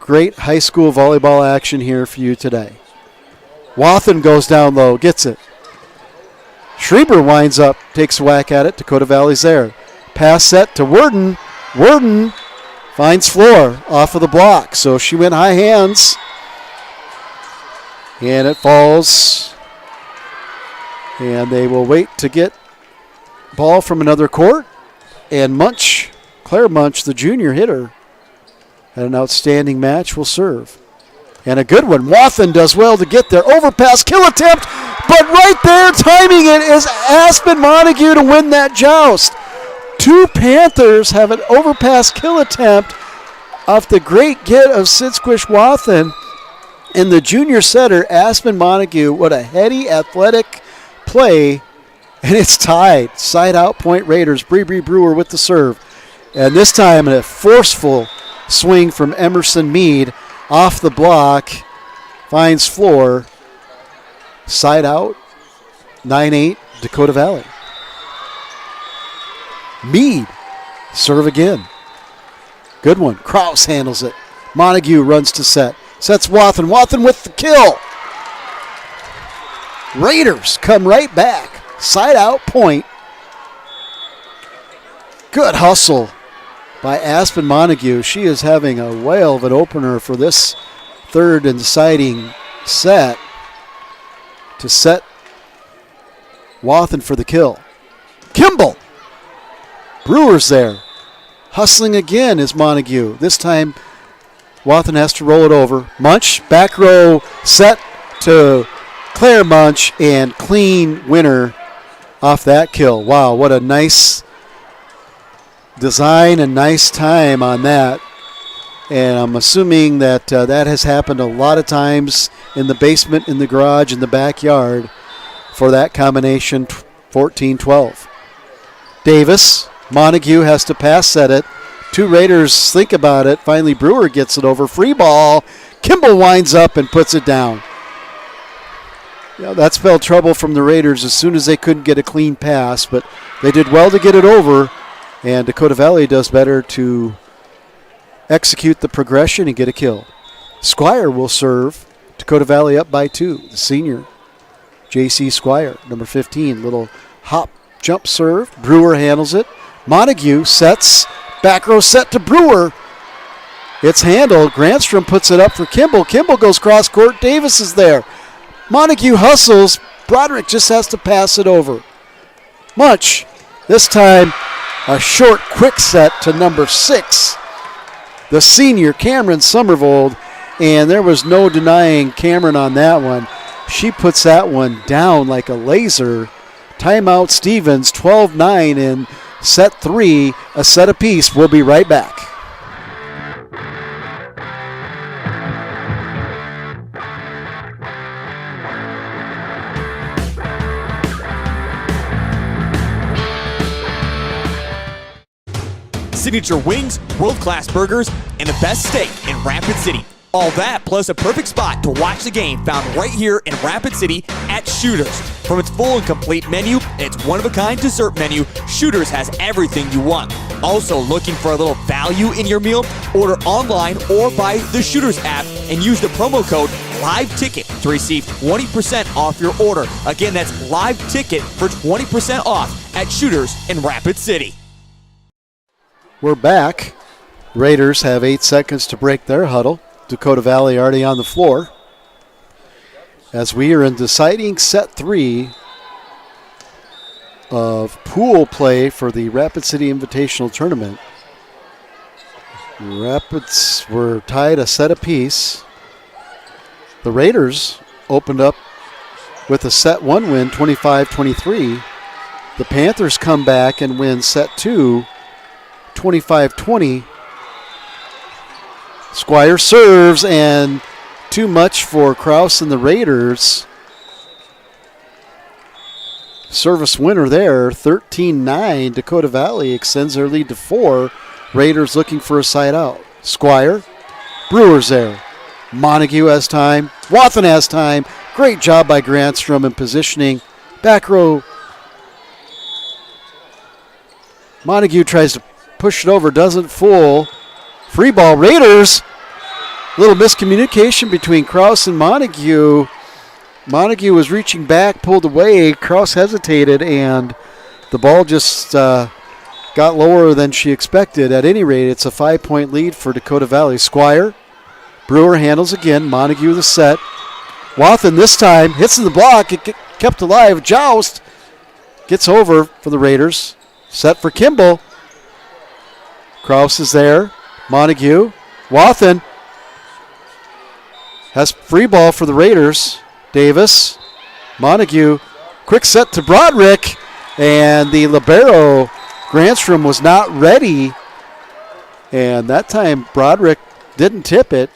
Great high school volleyball action here for you today. Wathen goes down low, gets it. Schreiber winds up, takes a whack at it. Dakota Valley's there. Pass set to Worden. Worden finds floor off of the block. So she went high hands. And it falls. And they will wait to get ball from another court. And Munch, Claire Munch, the junior hitter, had an outstanding match, will serve. And a good one. Wathen does well to get there. Overpass, kill attempt, but right there timing it is Aspen Montague to win that joust. Two Panthers have an overpass kill attempt off the great get of Sidsquish Wathen. And the junior setter, Aspen Montague, what a heady, athletic play. And it's tied. Side out point Raiders. Bree Brewer with the serve. And this time a forceful swing from Emerson Mead. Off the block, finds floor, side out, 9-8, Dakota Valley. Mead, serve again. Good one. Kraus handles it. Montague runs to set. Sets Wathen. Wathen with the kill. Raiders come right back. Side out point. Good hustle by Aspen Montague. She is having a whale of an opener for this third and deciding set to set Wathen for the kill. Kimball. Brewer's there. Hustling again is Montague. This time Wathen has to roll it over. Munch, back row set to Claire Munch, and clean winner off that kill. Wow, what a nice design and nice time on that. And I'm assuming that that has happened a lot of times in the basement, in the garage, in the backyard for that combination 14-12. Davis, Montague has to pass set it. Two Raiders think about it. Finally, Brewer gets it over. Free ball. Kimball winds up and puts it down. Yeah, that spelled trouble from the Raiders as soon as they couldn't get a clean pass, but they did well to get it over. And Dakota Valley does better to execute the progression and get a kill. Squire will serve. Dakota Valley up by 2. The senior, J.C. Squire, number 15. Little hop jump serve. Brewer handles it. Montague sets. Back row set to Brewer. It's handled. Grandstrom puts it up for Kimball. Kimball goes cross court. Davis is there. Montague hustles. Broderick just has to pass it over. Munch. This time a short, quick set to number 6, the senior, Cameron Somervold, and there was no denying Cameron on that one. She puts that one down like a laser. Timeout Stevens, 12-9 in set 3, a set apiece. We'll be right back. Signature wings, world-class burgers, and the best steak in Rapid City. All that plus a perfect spot to watch the game found right here in Rapid City at Shooters. From its full and complete menu, its one-of-a-kind dessert menu, Shooters has everything you want. Also looking for a little value in your meal? Order online or by the Shooters app and use the promo code LIVETICKET to receive 20% off your order. Again, that's LIVETICKET for 20% off at Shooters in Rapid City. We're back. Raiders have 8 seconds to break their huddle. Dakota Valley already on the floor. As we are in deciding set 3 of pool play for the Rapid City Invitational Tournament. Rapids were tied a set apiece. The Raiders opened up with a set 1 win, 25-23. The Panthers come back and win set 2, 25-20. Squire serves, and too much for Kraus and the Raiders. Service winner there, 13-9. Dakota Valley extends their lead to 4. Raiders looking for a side out. Squire. Brewer's there. Montague has time. Wathen has time. Great job by Grantstrom in positioning. Back row. Montague tries to push it over, doesn't fool. Free ball, Raiders. Little miscommunication between Kraus and Montague. Montague was reaching back, pulled away. Kraus hesitated, and the ball just got lower than she expected. At any rate, it's a 5-point lead for Dakota Valley. Squire. Brewer handles again. Montague the set. Wathen this time hits in the block. It kept alive. Joust gets over for the Raiders. Set for Kimball. Kraus is there. Montague. Wathen has free ball for the Raiders. Davis. Montague. Quick set to Broderick. And the libero, Grantstrom, was not ready. And that time Broderick didn't tip it.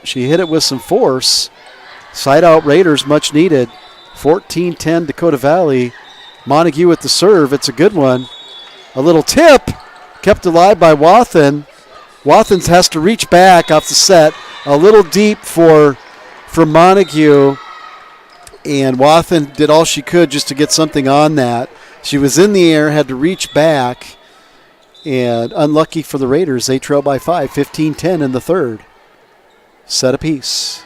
She hit it with some force. Side out Raiders, much needed. 14-10 Dakota Valley. Montague with the serve. It's a good one. A little tip. Kept alive by Wathen. Wathen has to reach back off the set. A little deep for Montague. And Wathen did all she could just to get something on that. She was in the air, had to reach back. And unlucky for the Raiders, they trail by 5, 15-10 in the third. Set apiece.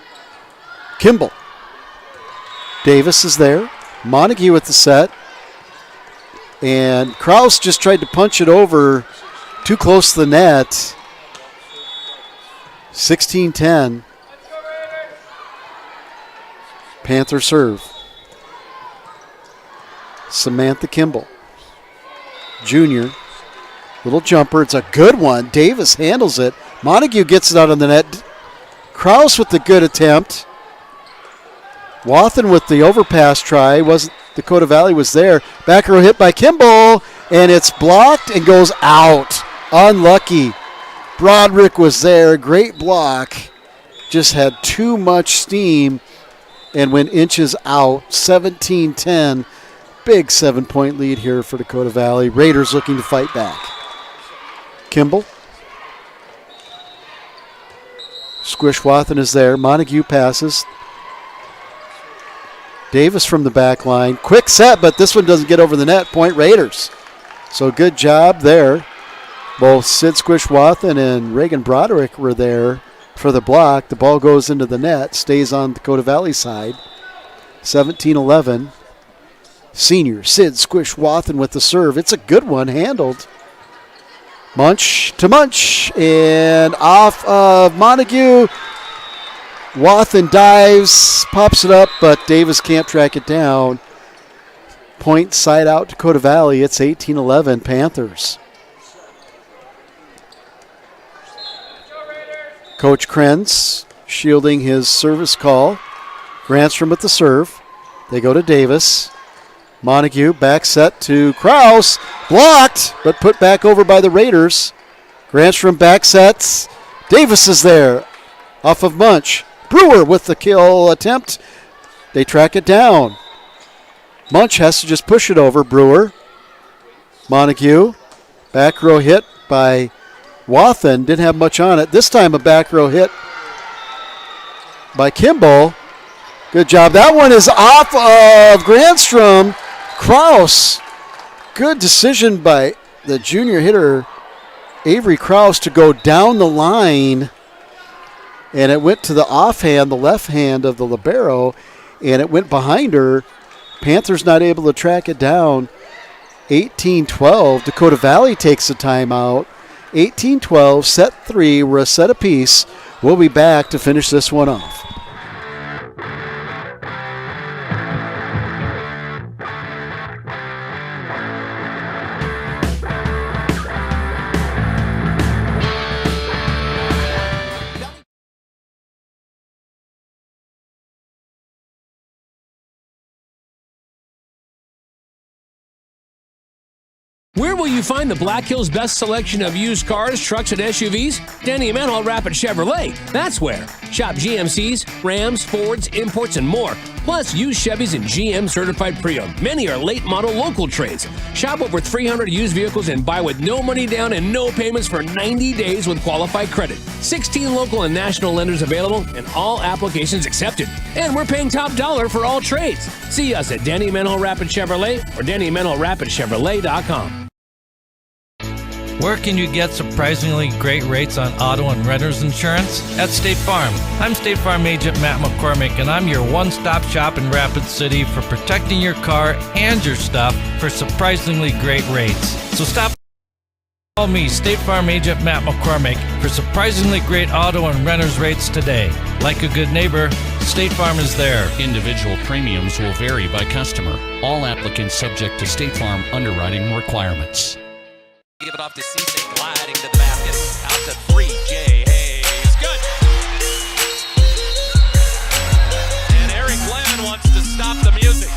Kimball. Davis is there. Montague with the set. And Kraus just tried to punch it over too close to the net. 16-10. Panther serve. Samantha Kimball. Junior. Little jumper. It's a good one. Davis handles it. Montague gets it out on the net. Kraus with the good attempt. Wathen with the overpass try. Dakota Valley was there. Back row hit by Kimball. And it's blocked and goes out. Unlucky. Broderick was there. Great block. Just had too much steam and went inches out. 17-10. Big 7-point lead here for Dakota Valley. Raiders looking to fight back. Kimball. Squish Wathen is there. Montague passes. Davis from the back line. Quick set, but this one doesn't get over the net. Point Raiders. So good job there. Both Sid Squish Wathen and Reagan Broderick were there for the block. The ball goes into the net. Stays on Dakota Valley side. 17-11. Senior Sid Squish Wathen with the serve. It's a good one. Handled. Munch to Munch. And off of Montague. Wathen dives, pops it up, but Davis can't track it down. Point side out Dakota Valley. It's 18-11 Panthers. Coach Krenz shielding his service call. Grantstrom with the serve. They go to Davis. Montague back set to Kraus. Blocked, but put back over by the Raiders. Grantstrom back sets. Davis is there. Off of Munch. Brewer with the kill attempt. They track it down. Munch has to just push it over. Brewer. Montague. Back row hit by Wathen. Didn't have much on it. This time a back row hit by Kimball. Good job. That one is off of Grantstrom. Kraus. Good decision by the junior hitter, Avery Kraus, to go down the line. And it went to the offhand, the left hand of the libero, and it went behind her. Panthers not able to track it down. 18-12. Dakota Valley takes a timeout. 18-12, set 3. We're a set apiece. We'll be back to finish this one off. Where will you find the Black Hills' best selection of used cars, trucks, and SUVs? Danny Emanuel Rapid Chevrolet. That's where. Shop GMCs, Rams, Fords, imports, and more. Plus, used Chevys and GM certified pre-owned. Many are late model local trades. Shop over 300 used vehicles and buy with no money down and no payments for 90 days with qualified credit. 16 local and national lenders available and all applications accepted. And we're paying top dollar for all trades. See us at Danny Menlo Rapid Chevrolet or DannyMenloRapidChevrolet.com. Where can you get surprisingly great rates on auto and renter's insurance? At State Farm. I'm State Farm Agent Matt McCormick, and I'm your one-stop shop in Rapid City for protecting your car and your stuff for surprisingly great rates. So stop. Call me, State Farm Agent Matt McCormick, for surprisingly great auto and renter's rates today. Like a good neighbor, State Farm is there. Individual premiums will vary by customer. All applicants subject to State Farm underwriting requirements. Give it off to Cisse, gliding to the basket. Out to 3, Jay Hayes. Good. And Eric Glenn wants to stop the music.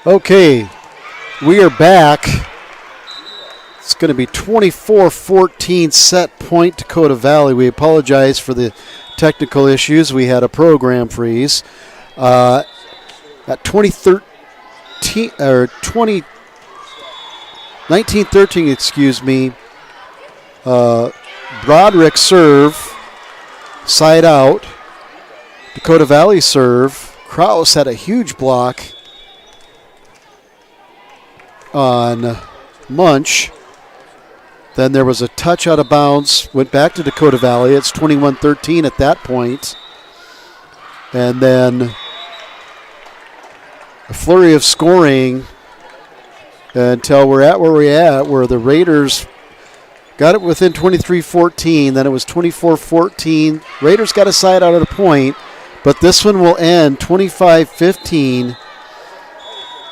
Okay, we are back. It's going to be 24-14 set point Dakota Valley. We apologize for the technical issues. We had a program freeze. At 1913, excuse me, Broderick serve, side out. Dakota Valley serve. Kraus had a huge block on Munch. Then there was a touch out of bounds, went back to Dakota Valley. It's 21-13 at that point. And then a flurry of scoring until we're at where we're at, where the Raiders got it within 23-14. Then it was 24-14. Raiders got a side out of the point, but this one will end 25-15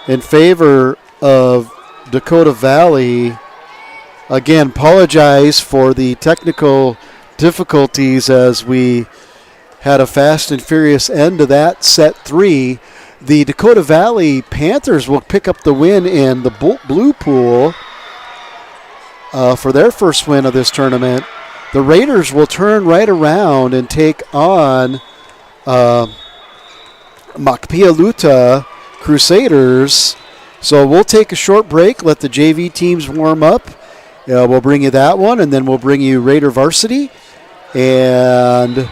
in favor of Dakota Valley. Again, apologize for the technical difficulties as we had a fast and furious end to that set 3. The Dakota Valley Panthers will pick up the win in the blue pool for their first win of this tournament. The Raiders will turn right around and take on Makpialuta Crusaders. So we'll take a short break, let the JV teams warm up. We'll bring you that one, and then we'll bring you Raider Varsity. And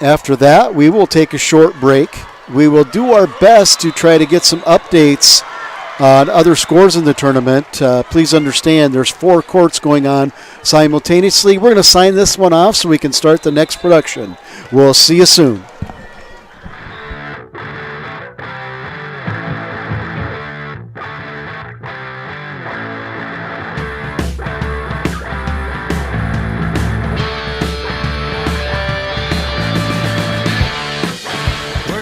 after that, we will take a short break. We will do our best to try to get some updates on other scores in the tournament. Please understand there's 4 courts going on simultaneously. We're going to sign this one off so we can start the next production. We'll see you soon.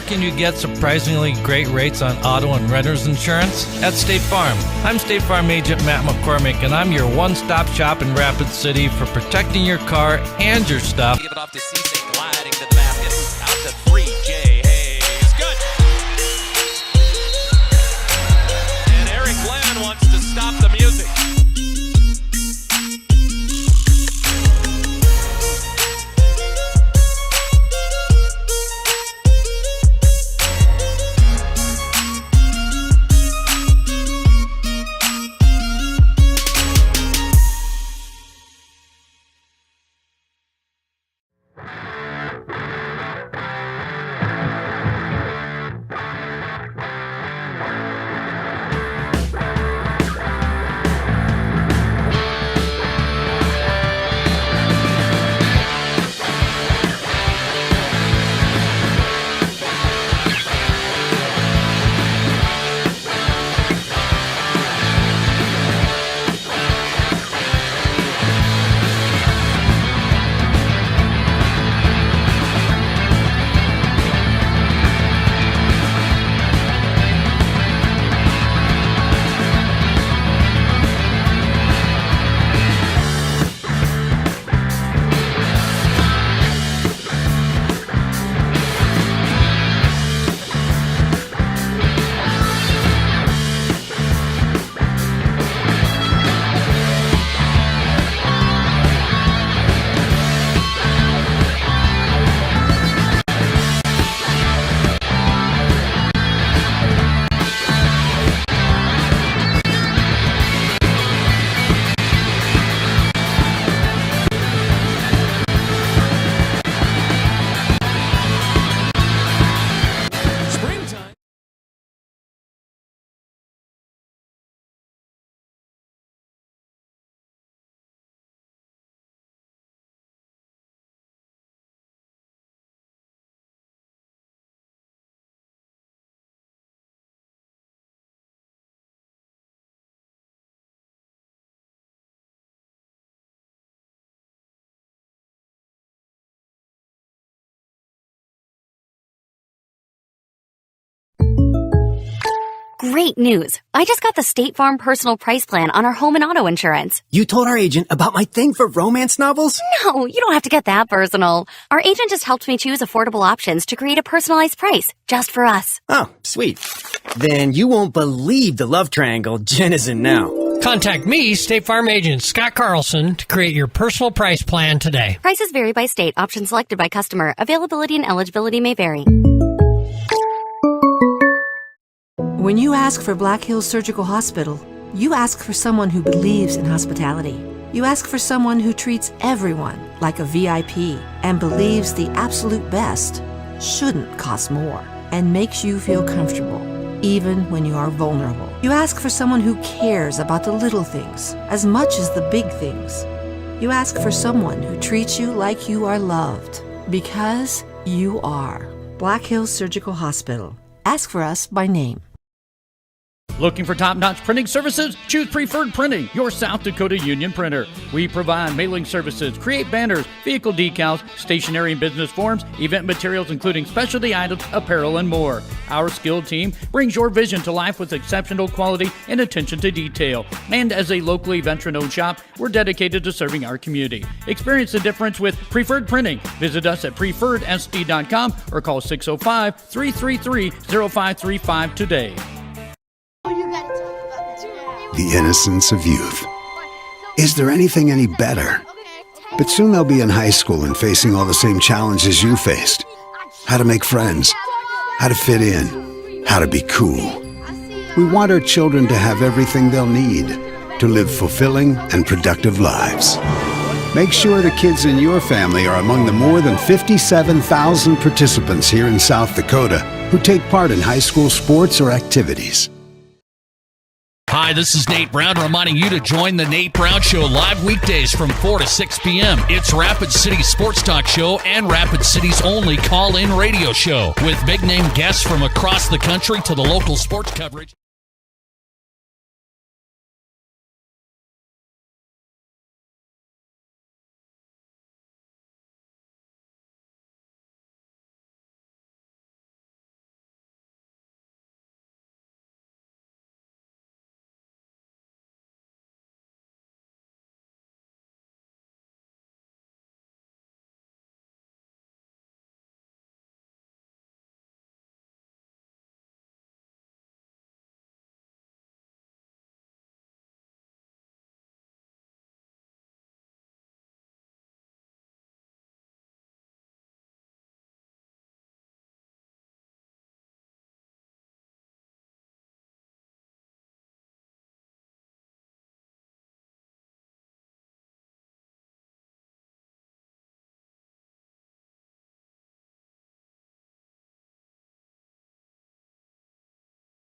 Can you get surprisingly great rates on auto and renter's insurance? At State Farm. I'm State Farm Agent Matt McCormick, and I'm your one-stop shop in Rapid City for protecting your car and your stuff. Give it off to Cisse, gliding to the basket. Out to 3, Jay Hayes. Good. And Eric Glenn wants to stop the music. Great news. I just got the State Farm personal price plan on our home and auto insurance. You told our agent about my thing for romance novels? No, you don't have to get that personal. Our agent just helped me choose affordable options to create a personalized price just for us. Oh, sweet. Then you won't believe the love triangle Jen is in now. Contact me, State Farm agent Scott Carlson, to create your personal price plan today. Prices vary by state. Options selected by customer. Availability and eligibility may vary. When you ask for Black Hills Surgical Hospital, you ask for someone who believes in hospitality. You ask for someone who treats everyone like a VIP and believes the absolute best shouldn't cost more and makes you feel comfortable, even when you are vulnerable. You ask for someone who cares about the little things as much as the big things. You ask for someone who treats you like you are loved, because you are. Black Hills Surgical Hospital. Ask for us by name. Looking for top-notch printing services? Choose Preferred Printing, your South Dakota union printer. We provide mailing services, create banners, vehicle decals, stationery and business forms, event materials including specialty items, apparel, and more. Our skilled team brings your vision to life with exceptional quality and attention to detail. And as a locally veteran-owned shop, we're dedicated to serving our community. Experience the difference with Preferred Printing. Visit us at preferredsd.com or call 605-333-0535 today. The innocence of youth. Is there anything any better? But soon they'll be in high school and facing all the same challenges you faced. How to make friends, how to fit in, how to be cool. We want our children to have everything they'll need to live fulfilling and productive lives. Make sure the kids in your family are among the more than 57,000 participants here in South Dakota who take part in high school sports or activities. Hi, this is Nate Brown reminding you to join the Nate Brown Show live weekdays from 4 to 6 p.m. It's Rapid City's sports talk show and Rapid City's only call-in radio show with big-name guests from across the country to the local sports coverage.